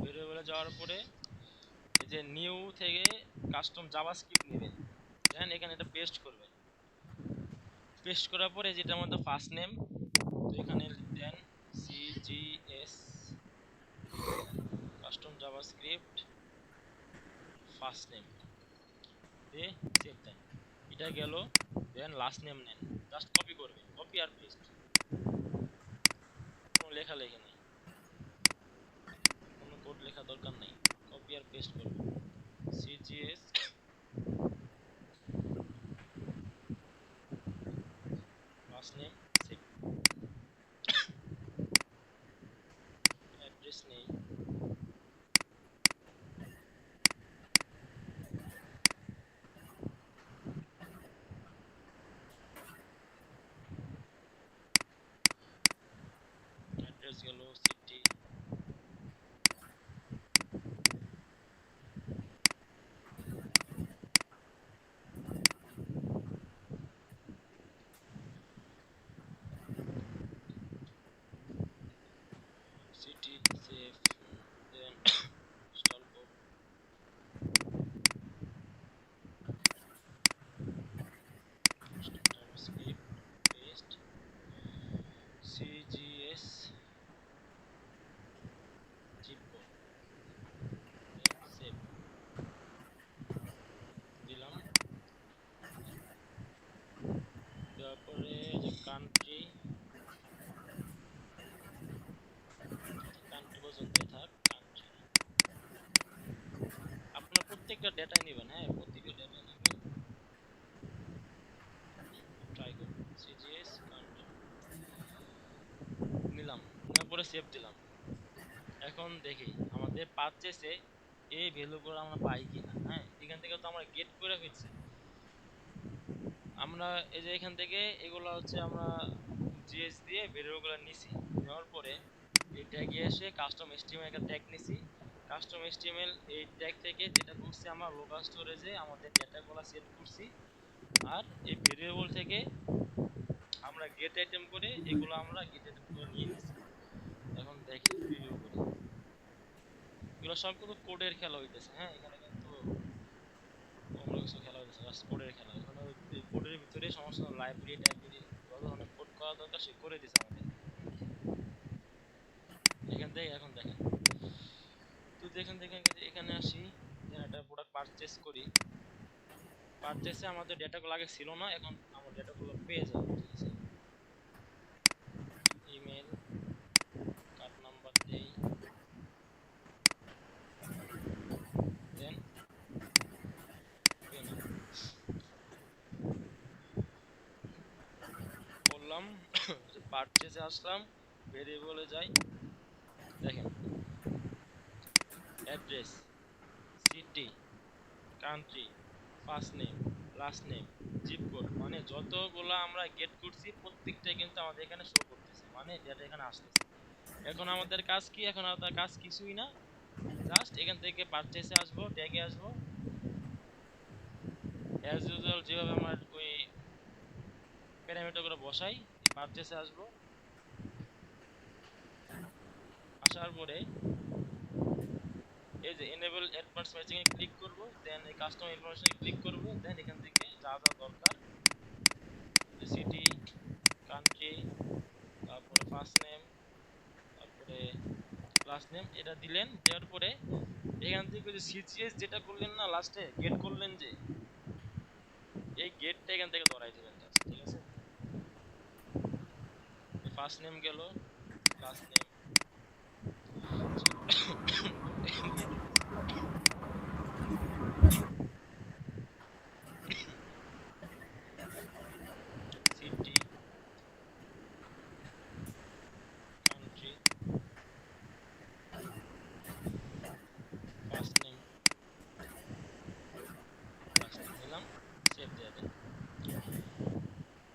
ভেরিয়েবলে যাওয়ার পরে এই যে নিউ থেকে কাস্টম জাভাস্ক্রিপ্ট নেবেন, দেন এখানে এটা পেস্ট করবেন। পেস্ট করার পরে যেটার মধ্যে ফার্স্ট নেম, তো এখানে then CGS custom JavaScript first name দিয়ে সেভ দেন। এটা গেল। দেন লাস্ট নেম নেন, জাস্ট কপি করবেন, কপি আর পেস্ট, কোনো লেখালেখি নেই, কোনো কোড লেখা দরকার নেই, কপি আর পেস্ট করবেন। CGS first name, save. Address নেই, অ্যাড্রেস গেল, city, city save, then install code, JavaScript paste, CGS zip code, then save দিলাম। দেওয়ার পরে যে কান্ট্রি পর্যন্ত থাক, কান্ট্রি আপনার প্রত্যেকটা ডেটা নেবেন, হ্যাঁ প্রত্যেকটা ডেটা নেবেন, ট্রাই করুন। সিজিএস কান্ট্রি নিলাম, নেওয়ার পরে সেভ দিলাম। এখন দেখি আমাদের পারচেসে এই ভ্যালুগুলো আমরা পাই কিনা, হ্যাঁ এখান থেকে তো আমরা গেট করে ফেলছি। আমরা এই যে এখান থেকে এগুলো হচ্ছে আমরা জিএস দিয়ে ভ্যালুগুলো নিছি, নেওয়ার পরে এই ট্যাগে এসে কাস্টম এইচটিএমএল একটা ট্যাগ নিছি। কাস্টম এইচটিএমএল এই ট্যাগ থেকে যেটা করছি আমরা লোকাল স্টোরেজে আমাদের ডেটাগুলো সেট করছি, আর এই ভেরিয়েবল থেকে আমরা গেট আইটেম করে এগুলো আমরা গেট আইটেম করে নিয়ে নিছি। এখন দেখি প্রিভিউ করি, এগুলো সব কিন্তু কোডের খেলা হইতেছে, হ্যাঁ এখানে কিন্তু অন্য কিছু খেলা হইতেছে, জাস্ট কোডের খেলা। এখানে ওই কোডের ভিতরে সমস্ত লাইব্রেরি টাইব্রেরি যত ধরনের কোড করা দরকার সে করে দিছে আমাদের এখান থেকে। এখন দেখেন তো যেখান থেকে এখানে আসি, একটা প্রোডাক্ট পারচেস করি, পারচেসে আমাদের ডেটাগুলো আগে ছিল না, এখন আমার ডেটাগুলো পেয়ে যাবে, ঠিক আছে? ইমেল, কার্ড নাম্বার দেই, দেন পারচেজে আসলাম, ভেরিয়েবলে যাই, দেখেন address, city, country, first name, last name, zip code, মানে যতগুলো আমরা গেট করছি প্রত্যেকটাই কিন্তু আমাদের এখানে শো করতেছে, মানে ডেটা এখানে আসতেছে। এখন আমাদের কাজ কি? এখন আমাদের কাজ কিছুই না, জাস্ট এখান থেকে পারচেসে আসবো, ট্যাগে আসবো, অ্যাজ ইউজুয়াল যেভাবে আমার ওই প্যারামিটারগুলো বসাই, পারচেসে আসবো, আসার পরে এই যে এনেবল অ্যাডভান্স ম্যাচিং এ ক্লিক করব, দেন এই কাস্টমার ইনফরমেশনে ক্লিক করব, দেন এখান থেকে যা যা দরকার সিটি, কান্ট্রি, তারপরে ফার্স্ট নেম, তারপরে লাস্ট নেম, এটা দিলেন। দেওয়ার পরে এখান থেকে যে সিজিএস যেটা করলেন না লাস্টে গেট করলেন, যে এই গেটটা এখান থেকে ধরাই দিবেন জাস্ট, ঠিক আছে? ফার্স্ট নেম গেল, last name, city, country, first name, last name দিলাম, সেভ দিয়ে দেন।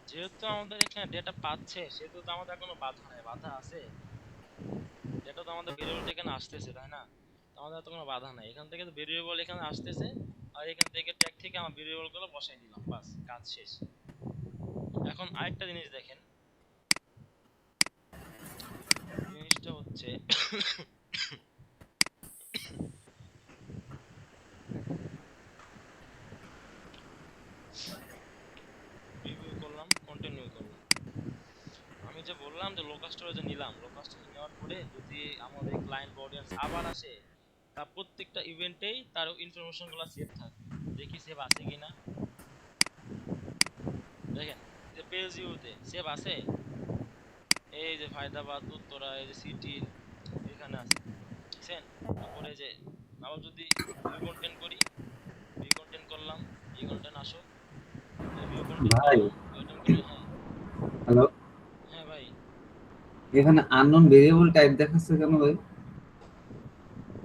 যেহেতু আমাদের এখানে ডেটা পাচ্ছে, সেহেতু তো আমাদের কোনো বাধা নাই। বাধা আছে? ডেটা তো আমাদের ভেরিয়েবল এখানে আসতেছে, তাই না? আমাদের তো কোনো বাধা নাই, এখান থেকে তো ভেরিয়েবল এখানে আসতেছে, আর এখান থেকে ট্যাগ থেকে আমার ভেরিয়েবল গুলো বসাই দিলাম, বাস কাজ শেষ। এখন আরেকটা জিনিস দেখেন, জিনিসটা হচ্ছে রিভিউ করলাম, কন্টিনিউ করলাম। আমি যে বললাম যে লোকাল স্টোরেজে নিলাম, লোকাল স্টোরেজে নেওয়ার পরে যদি আমাদের ক্লায়েন্ট বা অডিয়েন্স আবার আসে, তার প্রত্যেকটা ইভেন্টেই তার ইনফরমেশনগুলো সেভ থাকবে। দেখি সেভ আছে কিনা। দেখেন যে পেজ ভিউতে সেভ আছে, এই যে ফায়দাবাদ, উত্তরা, এই যে সিটি এখানে আছে, বুঝছেন? তারপরে যে আবার যদি ভিউ কন্টেন্ট করি, ভিউ কন্টেন্ট করলাম, ভিউ কন্টেন্ট আসো, ভিউ কন্টেন্ট ভাই করলাম, কন্টেন্ট করে, হ্যাঁ হ্যালো, হ্যাঁ ভাই, এখানে আননোন ভেরিয়েবল টাইপ দেখাচ্ছে কেন ভাই?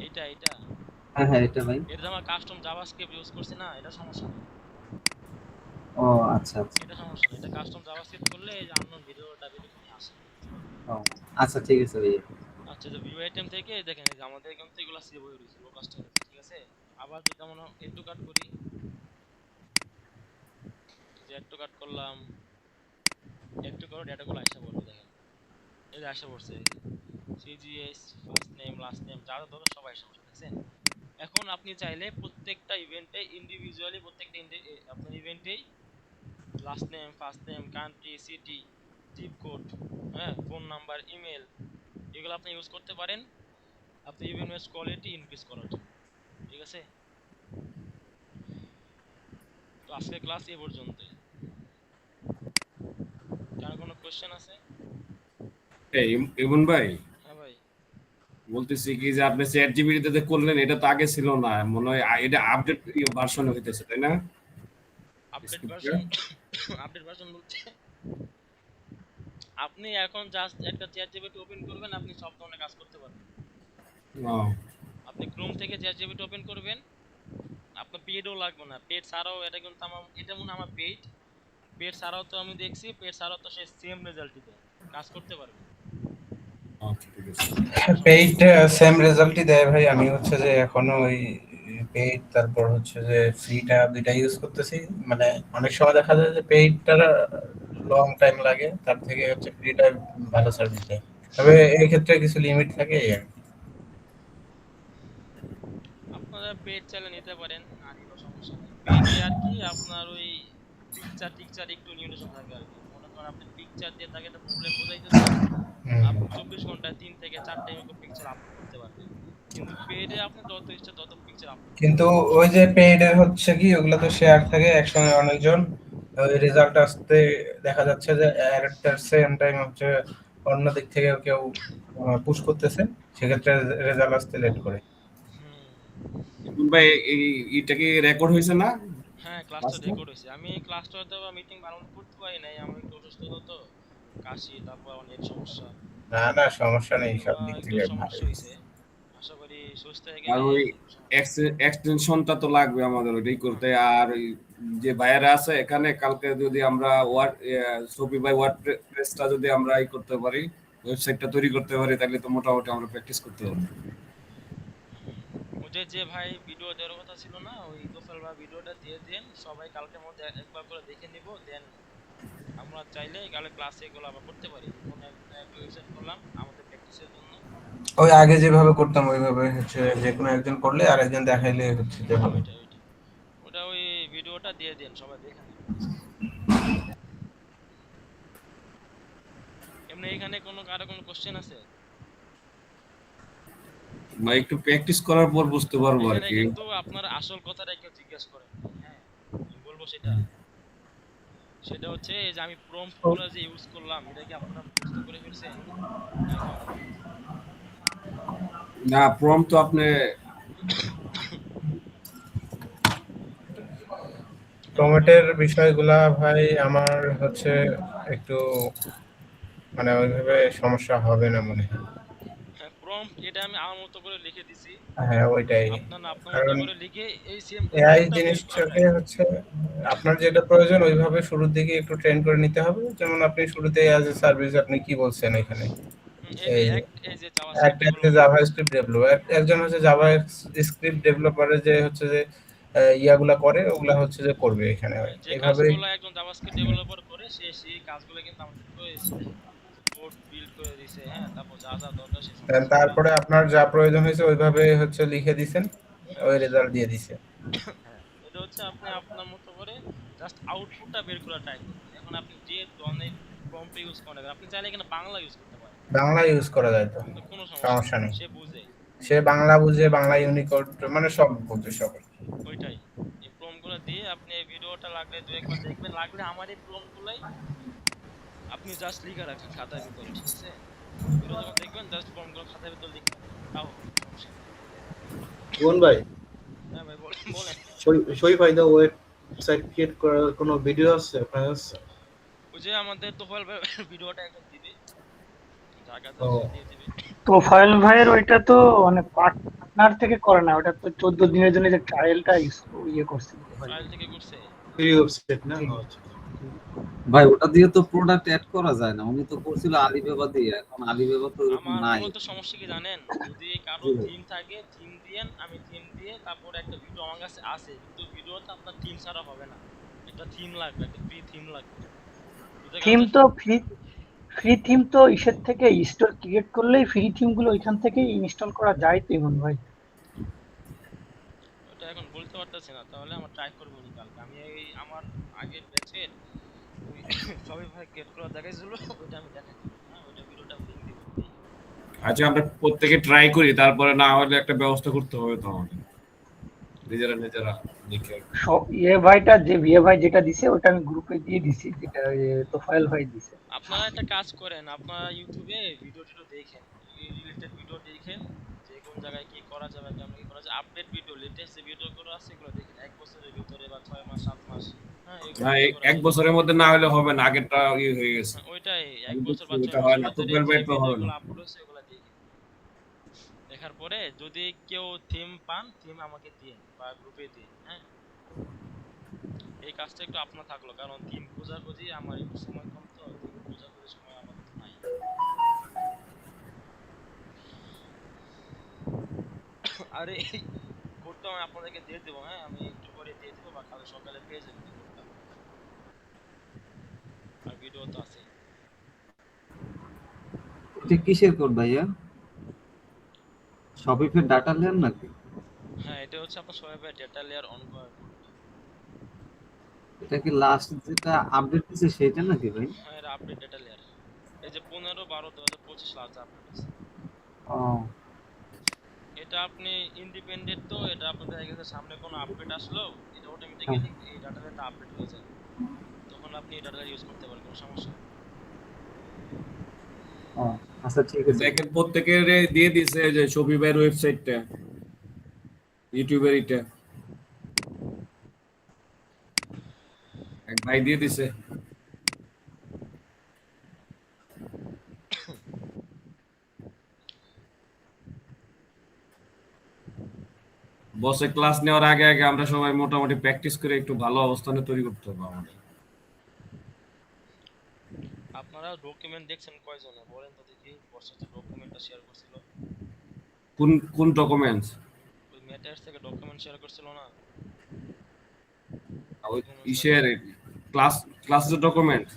এইটা এইটা হ্যাঁ হ্যাঁ, এটা ভাই। এটা আমার কাস্টম জাভাস্ক্রিপ্ট ইউজ করছি না, এটা সমস্যা নেই, ও আচ্ছা আচ্ছা। এটা সমস্যা নেই। এটা কাস্টম জাভাস্ক্রিপ্ট করলে এই যে আননোন ভিডিওটা বেরিয়ে আসে। ও আচ্ছা, ঠিক আছে ভাই। আচ্ছা, যে ভিউ আইটেম থেকে দেখেন এই যে আমাদের এখান থেকে এগুলো সেভ হয়ে রয়েছে লোকাল স্টোরেজে, ঠিক আছে? আবার যদি আমরা এড টু কাট করি, যে এড টু কাট করলাম, এড টু করে ডেটাগুলো আসা পড়বে, দেখেন এই যে আসা পড়ছে, CGS, first name, last name, যা ধরো সবাই আসা পড়ছে, দেখছেন? এখন আপনি চাইলে প্রত্যেকটা ইভেন্টে ইন্ডিভিজুয়ালি প্রত্যেকটা আপনার ইভেন্টেই last name, first name, country, city, zip code, হ্যাঁ, ফোন নাম্বার, ইমেল, এগুলো আপনি ইউজ করতে পারেন আপনি ইভেন্ট কোয়ালিটি ইনক্রিজ করার জন্য, ঠিক আছে? তো আজকে ক্লাস এই পর্যন্তই। কার কোনো কোশ্চেন আছে? এই ইমন ভাই, হ্যাঁ ভাই, বলতেছি কি যে আপনি চ্যাট জিপিটি তে করলেন, এটা তো আগে ছিল না মনে হয়, এটা আপডেট ভার্সন হইতেছে তাই না? আপডেট ভার্সন, আপডেট ভার্সন বলতে আপনি এখন জাস্ট একটা চ্যাট জিপিটি ওপেন করবেন, আপনি সব ধরনের কাজ করতে পারবেন। ও আপনি ক্রোম থেকে চ্যাট জিপিটি ওপেন করবেন, আপনার পেডও লাগবে না, পেড ছাড়াও এটা কিন্তু আমার, এটা মনে হয় আমার পেড, পেড ছাড়াও তো আমি দেখছি, পেড ছাড়াও তো সে সেম রেজাল্টই দেয়, কাজ করতে পারবে। আচ্ছা, ঠিক আছে। পেইড সেম রেজাল্টই দেয় ভাই। আমি হচ্ছে যে এখনো ওই পেইড তারপর হচ্ছে যে ফ্রিটা দুইটা ইউজ করতেছি। মানে অনেক সময় দেখা যায় যে পেইডটা লং টাইম লাগে, তার থেকে হচ্ছে ফ্রিটা ভালো সার্ভিস দেয়। তবে এই ক্ষেত্রে কিছু লিমিট থাকে এই আর কি। আপনারা পেড চাইলে নিতে পারেন, না নিলেও সমস্যা নেই। পেডে আর কি আপনার ওই পিকচার টিকচার একটু লিমিটেশন থাকে আর কি। মনে করেন আপনি পিকচার দিয়ে তাকে একটা প্রবলেম বোঝাইতেছেন, আপনি 24 ঘন্টায় 3 থেকে 4টা এরকম পিকচার আপলোড করতে পারবেন। কিন্তু পেডে আপনি যত ইচ্ছা তত পিকচার আপলোড করতে কিন্তু পারবেন। ওই যে পেইডের হচ্ছে কি, ওগুলো তো শেয়ার থাকে একসঙ্গে অনেকজন, ওই রেজাল্ট আসতে দেখা যাচ্ছে যে অ্যাট দ্য সেম টাইম হচ্ছে অন্য দিক থেকে কেউ পুশ করতেছে, সেক্ষেত্রে রেজাল্ট আসতে লেট করে। হুম, ইমন ভাই, এই এটা কি রেকর্ড হয়েছে না হ্যাঁ ক্লাসটা ক্লাসটা? রেকর্ড হয়েছে। আমি ক্লাসটা হয়তো মিটিং বানানো করতে পারি নাই, আমি একটু অসুস্থ তো, কাশি, তারপর অনেক সমস্যা। না না, সমস্যা নেই তো সব দিক একটু থেকে ভালো। সমস্যা হয়েছে, আশা করি সুস্থ হয়ে আর গেলে ওই সমস্যা। এক্সটেনশনটা তো লাগবে আমাদের ওইটাই করতে। আর ওই যে ভাইয়ারা আছে এখানে, কালকে যদি আমরা শপিফাই ওয়ার্ডপ্রেসটা যদি আমরা করতে পারি, ওয়েবসাইটটা তৈরি করতে পারি, তাহলে তো মোটামুটি আমরা প্র্যাকটিস করতে পারবো। ওদের যে ভাই ভিডিও দেওয়ার কথা ছিল না, ওই তোফাল ভাই ভিডিওটা দিয়ে দেন, সবাই কালকের মধ্যে একবার করে দেখে নিব, দেন আমরা চাইলে কালে ক্লাসে এগুলো আবার করতে পারি। কোনো একটা ওয়েবসাইট করলাম আমাদের প্র্যাকটিসের জন্য। ওই আগে যেভাবে করতাম ওইভাবে হচ্ছে যে কোনো একজন করলে আর একজন দেখাইলে হচ্ছে যে হবে। ওটা ওই ভিডিওটা দিয়ে দেন, সবাই দেখে নিব। এমনি এখানে কারো কোনো কোশ্চেন আছে? বা একটু প্র্যাকটিস করার পর বুঝতে পারবো আর এখানে কি। কিন্তু আপনার আসল কথাটা কেউ জিজ্ঞেস করেন, হ্যাঁ আমি বলবো সেটা। সেটা হচ্ছে এই যে আমি প্রম্পট গুলো যে ইউজ করলাম, এটা কি আপনারা মুখস্থ করে ফেলছেন এখন? না, প্রম্পট তো আপনি প্রমোটের বিষয়গুলা ভাই আমার হচ্ছে একটু মানে ওইভাবে সমস্যা হবে না মনে হয়। হ্যাঁ, প্রম্পট এটা আমি আমার মতো করে লিখে দিছি, হ্যাঁ ওইটাই, আপনার আপনার মতো কারণ করে লিখে এই সেম এআই প্রম্পটটা বের করা জিনিসটাকে যায়। হচ্ছে আপনার যেটা প্রয়োজন ওইভাবে শুরুর দিকে একটু ট্রেন করে নিতে হবে। যেমন আপনি শুরুতেই অ্যাজ এ সার্ভিস আপনি কি বলছেন এখানে, এই যে এই এই যে জাভাস্ক্রিপ্ট একটা হচ্ছে ডেভেলপার। জাভাস্ক্রিপ্ট ডেভেলপার, একজন হচ্ছে জাভাস্ক্রিপ্ট ডেভেলপারের যে হচ্ছে যে ইয়াগুলা করে ওগুলা হচ্ছে যে করবে এখানে যে এইভাবে। কাজগুলো একজন জাভাস্ক্রিপ্ট ডেভেলপার করে, সেই কাজগুলো কিন্তু আমাদের কোড বিল্ড করে দিছে, হ্যাঁ, তারপর যা যা দরকার সেই Then সমস্ত কাজ। তারপরে আপনার যা প্রয়োজন হয়েছে ওইভাবে হচ্ছে লিখে দিছেন, হ্যাঁ ওই রেজাল্ট দিয়ে দিছে। হ্যাঁ, এটা হচ্ছে আপনি আপনার মতো করে জাস্ট আউটপুটটা বের করা ট্রাই করবেন। এখন আপনি যে ধরনের প্রম্পট ইউজ করেন, আপনি চাইলে এখানে বাংলা ইউজ করতে পারেন, বাংলা ইউজ করা যায় তো, তো কোনো সমস্যা সমস্যা নেই, নেই। সে বুঝে। সে বাংলা বুঝে, বাংলা ইউনিকোড মানে সব বুঝে সব। ওইটাই, এই প্রম্পটগুলো দিয়ে আপনি এই ভিডিওটা লাগলে দু একবার দেখবেন, লাগলে আমার এই প্রম্পটগুলাই আপনি জাস্ট লিখে রাখেন খাতার ভিতরে, ঠিক আছে? ভিডিও যখন দেখবেন জাস্ট প্রম্পটগুলো খাতার ভিতরে লিখে রাখেন, তাও হবে, সমস্যা নেই। কোন ভাই, হ্যাঁ ভাই বলেন বলেন। সই ফায়দা ওয়েবসাইট ক্রিয়েট করার কোনো ভিডিও আছে আপনার কাছে? ওই যে আমাদের তোফাল ভাই ভিডিওটা একদম দিবে, যার কাছে ও, আছে দিয়ে দিবে। তো ফাইল ভাইয়ের ওইটা তো মানে পার্টনার থেকে করে না, ওটা তো 14 দিনের জন্য যে ট্রায়ালটা ইয়ে করছিল ভাই। ট্রায়াল থেকে করছে। ফ্রি ওয়েবসাইট না? জি। আচ্ছা। ভাই ওটা দিয়ে তো প্রোডাক্ট অ্যাড করা যায় না, উনি তো করছিল আলিবাবা দিয়ে, এখন আলিবাবা তো এরকম আমার নাই। মূলত সমস্যা কি জানেন, যদি কারো জি ভাই। থিম থাকে থিম দিয়েন, আমি থিম দিয়ে তারপর একটা ভিডিও আমার কাছে আছে, কিন্তু ভিডিওটা আপনার থিম ছাড়া হবে না, একটা থিম লাগবে, একটা ফ্রি থিম লাগবে। বুঝতে থিম পারছেন? তো ফ্রি থিম তো ইসের থেকে স্টোর ক্রিয়েট করলেই ফ্রি থিম গুলো ওইখান থেকেই ইনস্টল করা যায় তো ইমন ভাই। ওটা এখন বলতে পারতেছি না, তাহলে আমরা ট্রাই করবো নি কালকে। আমি এই আমার আগের ব্যাচের ওই সবাই ভাই গেট করা দেখাইছিল, ওইটা আমি দেখাই দিব, হ্যাঁ ওইটা ভিডিওটা আমি লিংক দিব। আচ্ছা, আমরা প্রত্যেকে ট্রাই করি, তারপরে না হলে একটা ব্যবস্থা করতে হবে তো আমাদের নিজেরা নিজেরা লিখে। ইয়ে ভাই যেটা দিছে ওটা আমি গ্রুপে দিয়ে দিছি, যেটা তোফাইল ভাই দিছে। আপনারা একটা কাজ করেন, আপনারা ইউটিউবে ভিডিও টিডিও দেখেন, এই রিলেটেড ভিডিও দেখেন, যে কোন জায়গায় কি করা যাবে, কেমন কি করা যায়, আপডেট ভিডিও, লেটেস্ট যে ভিডিও গুলো আছে এগুলো দেখেন, এক বছরের ভিতরে বা 6 মাস 7 মাস, হ্যাঁ এগুলো হ্যাঁ, ভিডিও করা এক যাবে। বছরের মধ্যে না হলে হবে না, আগেরটা হয়ে গেছে। হ্যাঁ, ওইটাই এক আমি বছর বুঝছি, বা 6 ওটা হয় মাসের না, ভিতরে তোপের যে ভাই তো হবে ভিডিওগুলো না। আপলোড হচ্ছে ওগুলো দেখেন, দেখার পরে যদি কেউ থিম পান, থিম আমাকে দিন বা গ্রুপে দিন, হ্যাঁ এই কাজটা একটু আপনার থাকলো, কারণ থিম খোঁজাখুঁজি আমার একটু সময় কম, তো থিম খোঁজাখুঁজি সময় আমাদের নাই। আরে এই কোডটা আমি আপনাদেরকে দিয়ে দেবো, হ্যাঁ আমি একটু পরে দিয়ে দেবো, বা কাল সকালে পেয়ে যাবেন এই কোডটা, আর ভিডিও তো আছে। এটা কিসের কোড ভাইয়া? শপিফাই ডাটা লেয়ার নাকি? হ্যাঁ এটা হচ্ছে আপনার সবাই ডেটা লেয়ার অন করার কোড। এটা কি লাস্ট যেটা আপডেট দিছে সেটা নাকি ভাই? হ্যাঁ এটা আপডেট ডেটা লেয়ার, এই যে 15/12/2025 লাস্ট আপডেট আছে। ও এটা আপনি ইন্ডিপেন্ডেন্ট, তো এটা আপনাদের কাছে সামনে কোনো আপডেট আসলো এটা অটোমেটিক্যালি এই ডাটা লেয়ারটা আপডেট হয়ে যায়, তখন আপনি এই ডাটা ইউজ করতে পারেন, কোনো সমস্যা নেই। ও আচ্ছা ঠিক আছে। দেখেন প্রত্যেকের দিয়ে দিছে যে শপিফাইয়ের ওয়েবসাইটটা, ইউটিউবের এটা এক ভাই দিয়ে দিছে। বসে ক্লাস নেওয়ার আগে আগে আমরা সবাই মোটামুটি প্র্যাকটিস করে একটু ভালো অবস্থানে তৈরি করতে হবে আমাদের। আপনারা ডকুমেন্ট দেখছেন কয়জনে বলেন তো দেখি? বসে যে ডকুমেন্টটা শেয়ার করছিল, কোন কোন ডকুমেন্টস? ওই ম্যাটার্স থেকে ডকুমেন্ট শেয়ার করছিল না? ওই ইসের ক্লাসের ডকুমেন্ট।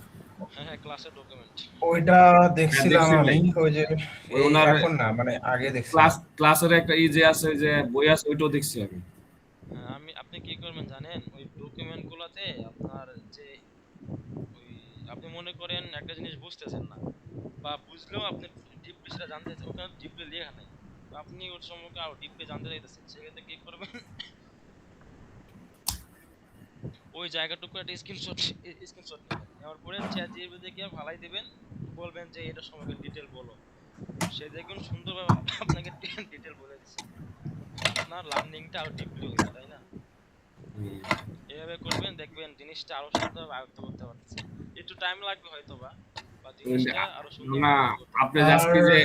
হ্যাঁ হ্যাঁ, ক্লাসের ডকুমেন্ট। ওইটা দেখছিলাম দেখছি আমি, ভাই। ওই যে ওই এই ওনার এখন না, মানে আগে দেখছিলাম। ক্লাসের একটা যে আছে, যে বই আছে, ওইটাও দেখছি আমি। হ্যাঁ, আপনি কি করবেন জানেন? ওই ডকুমেন্টগুলোতে আপনার যে ওই আপনি মনে করেন একটা জিনিস বুঝতেছেন না, বা বুঝলেও আপনি ডিপলি সেটা জানতে চাচ্ছেন, ওখানে ডিপলি লেখা নাই, তো আপনি ওর সম্পর্কে আরো ডিপলি জানতে চাইতেছেন, সেক্ষেত্রে কি করবেন? ওই জায়গাটুকু একটা স্ক্রিনশট নেবেন, নেওয়ার পরে চ্যাট জিপিটিতে গিয়ে ফালাই দিবেন, বলবেন যে এটা সম্পর্কে ডিটেল বলো। সে দেখুন সুন্দরভাবে আপনাকে ডিটেল বলে দিচ্ছে, আপনার লার্নিংটা আরো ডিপলি হয়ে যায়, তাই না? এভাবে করবেন, দেখবেন জিনিসটা আরো সুন্দরভাবে আয়ত্ত করতে পারতেছে। একটু টাইম লাগবে হয়তো বা জিনিসটা আরো না, সুন্দরভাবে আপনি আজকে যে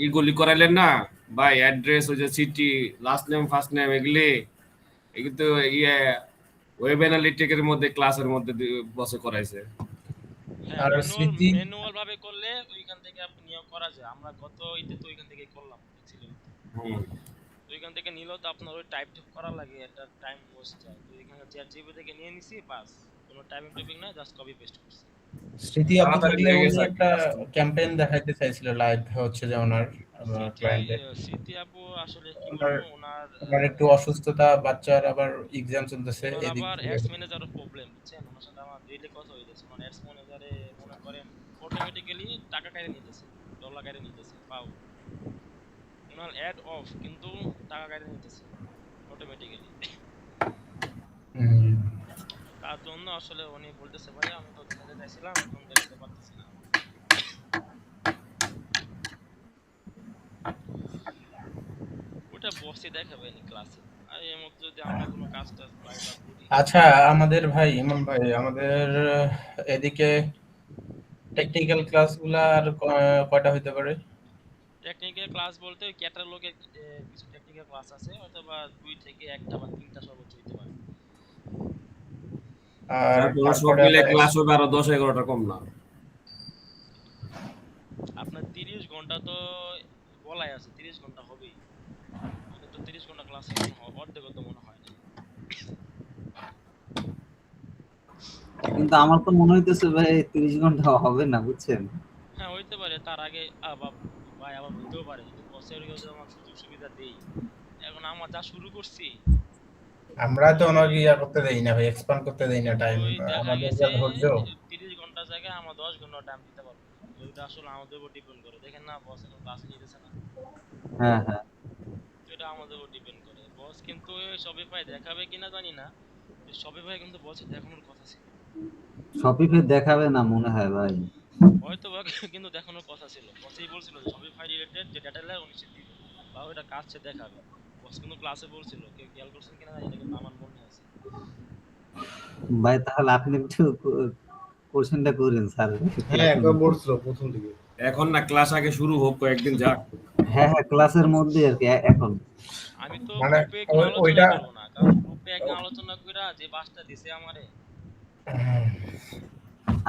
ইগুলি করাইলেন না ভাই, অ্যাড্রেস, ওই যে city, last name, first name, এগুলি কিন্তু ওয়েব অ্যানালিটিকের মধ্যে, ক্লাসের মধ্যে বসে করাইছে। হ্যাঁ, আর স্মৃতি ম্যানুয়াল ভাবে করলে ওইখান থেকে আপনি নিয়োগ করা যায়। আমরা গত ইতে তো ওইখান থেকেই করলাম, দেখছিলেন তো ওইখান থেকে নিলেও তো আপনার ওই টাইপ করা লাগে, একটা টাইম ওয়েস্ট যায়। তো এখানে চ্যাট জিপিটি থেকে নিয়ে নিছি, বাস কোনো টাইপিং টাইপিং না, জাস্ট কপি পেস্ট করছি। স্মৃতি আপু তাড়াতাড়ি থাকলে হয়ে উনি গেছে আর কি একটা কাজটা। ক্যাম্পেইন দেখাইতে চাইছিল লাইভ, হচ্ছে যে ওনার ক্লায়েন্টের। স্মৃতি আপু আসলে কি ওনার বলবো, ওনার ওনার একটু অসুস্থতা, বাচ্চার আবার এক্সাম চলতেছে ওনার এদিক আবার থেকে। অ্যাডস ম্যানেজারও প্রবলেম, বুঝছেন? ওনার সাথে আমার ডেইলি কথা হইতেছে। ওনার অ্যাডস ম্যানেজারে মনে করেন অটোমেটিক্যালি টাকা কেটে নিতেছে, ডলার কেটে নিতেছে, পাও। ওনার অ্যাড অফ, কিন্তু টাকা কেটে নিতেছে অটোমেটিক্যালি। হুম। তার জন্য আসলে উনি বলতেছে, ভাই আমি তো দেখাতে চাইছিলাম, এখন দেখাতে পারতেছি না। ওটা বসে দেখাবে নি ক্লাসে, আর এর মধ্যে যদি আমরা কোনো কাজ টাজ পাই বা করি। আচ্ছা, আমাদের ভাই ইমাম ভাই, আমাদের এদিকে টেকনিক্যাল ক্লাসগুলা আর কয়টা হইতে পারে? টেকনিক্যাল ক্লাস বলতে ওই ক্যাটালগের কিছু টেকনিক্যাল ক্লাস আছে, অথবা 2 থেকে 1টা বা 3টা সর্বোচ্চ হইতে পারে। আর তারপরে সব তারপরে মিলে আবার ক্লাস হবে আরো 10-11টা, কম না? আপনার 30 ঘন্টা তো বলাই আছে, 30 ঘন্টা হবেই, কিন্তু 30 ঘন্টা ক্লাস অর্ধেক তো মনে হয় না। কিন্তু আমার তো মনে হইতেছে ভাই 30 ঘন্টা হবে না, বুঝছেন? হ্যাঁ হইতে পারে, তার আগে আবার ভাই আবার হইতেও পারে, যদি বসের কাছে আমার সুযোগ সুবিধা দেই। এখন আমরা যা শুরু করছি, আমরা তো ওনাকে ইয়া করতে দেই না ভাই, এক্সপান্ড করতে দেই না টাইম, ওই দেখা আমাদের গেছে যা ধৈর্য। 30 ঘন্টার জায়গায় আমরা 10 ঘন্টা টাইম দিতে পারবো। ওইটা আসলে আমাদের উপর ডিপেন্ড করে। দেখেন না, বস এখন ক্লাসে নিতেছে না, হ্যাঁ হ্যাঁ, তো এটা আমাদের উপর ডিপেন্ড করে। বস কিন্তু শপিফাই দেখাবে কিনা জানি না, শপিফাই কিন্তু বসে দেখানোর কথা ছিল, শপিফাই দেখাবে না মনে হয় ভাই। হয়তো বা কিন্তু দেখানোর কথা ছিল। বসেই বলছিল যে শপিফাই রিলেটেড যে ডাটা লেয়ার উনি সে দিবে, বা ওইটা কাজ সে দেখাবে। বস কিন্তু ক্লাসে বলছিল, কেউ খেয়াল করছেন কিনা জানি না, কিন্তু আমার মনে আছে। ভাই তাহলে আপনি একটু কোশ্চেনটা করেন স্যার। হ্যাঁ, একবার বলছিল প্রথম দিকে। এখন না, ক্লাস আগে শুরু হোক, কয়েকদিন যাক। হ্যাঁ হ্যাঁ, ক্লাসের মধ্যে আর কি এখন। আমি তো মানে গ্রুপে কোনো আলোচনা ওইটা করবো না, কারণ গ্রুপে একদিন আলোচনা কইরা যে বাসটা দিছে আমারে।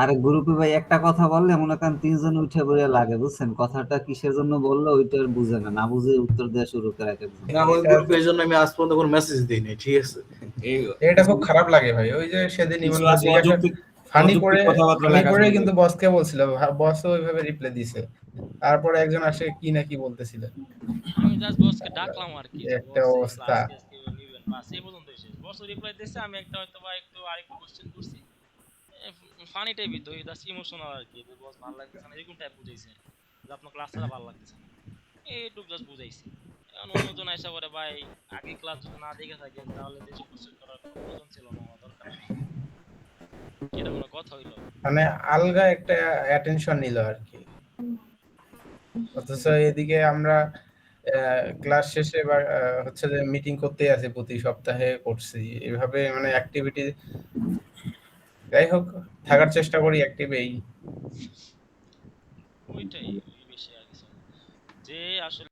আরে গ্রুপে ভাই একটা কথা বললে মনে করেন 3 জন উঠে পড়ে লাগে, বুঝছেন? কথাটা কিসের জন্য বললো ওইটার বুঝে না, না বুঝে উত্তর দেওয়া শুরু করে একজন। না, ওই গ্রুপে এই জন্য আমি আজ পর্যন্ত কোনো মেসেজ দিই নাই, ঠিক আছে? এই এটা খুব খারাপ লাগে ভাই। ওই যে সেদিন কিছু ইমন আছে জিজ্ঞাসা অযৌক্তিক ফানি করে কথাবার্তা ফানি লেখা করে শুনবে। কিন্তু বসকে বলছিল, বসও ওইভাবে রিপ্লাই দিছে। তারপরে একজন আসে কি না কি বলতেছিল। আমি জাস্ট বসকে ডাকলাম আর কি, যে একটা বস এই অবস্থা। ক্লাস টেস্ট কিভাবে নিবেন, বাস এই পর্যন্ত শেষ। বস রিপ্লাই দিছে, আমি একটা হয়তো বা একটু আরেকটু কোশ্চেন করছি, ফানি টাইপই তো, জাস্ট ইমোশনাল আর কি, যে বস ভালো লাগতেছে না এরকম টাইপ বুঝাইছে, যে আপনার ক্লাসটা ভালো লাগতেছে না, এইটুক জাস্ট বুঝাইছি। এখন অন্যজন আইসা করে, ভাই আগে ক্লাস যদি না দেখে থাকেন তাহলে দেশে কোশ্চেন করার কোনো প্রয়োজন ছিল না, আমার দরকার নেই। এটা কোনো কথা হইলো? মানে আলগা একটা অ্যাটেনশন নিল আর কি। অথচ এদিকে আমরা ক্লাস শেষে বা হচ্ছে যে মিটিং করতে আছে, প্রতি সপ্তাহে করছি এভাবে, মানে অ্যাক্টিভিটি। যাই হোক, থাকার চেষ্টা করি অ্যাক্টিভ এই। ওইটাই, ওই বেশি আর কিছু না। যে আসলে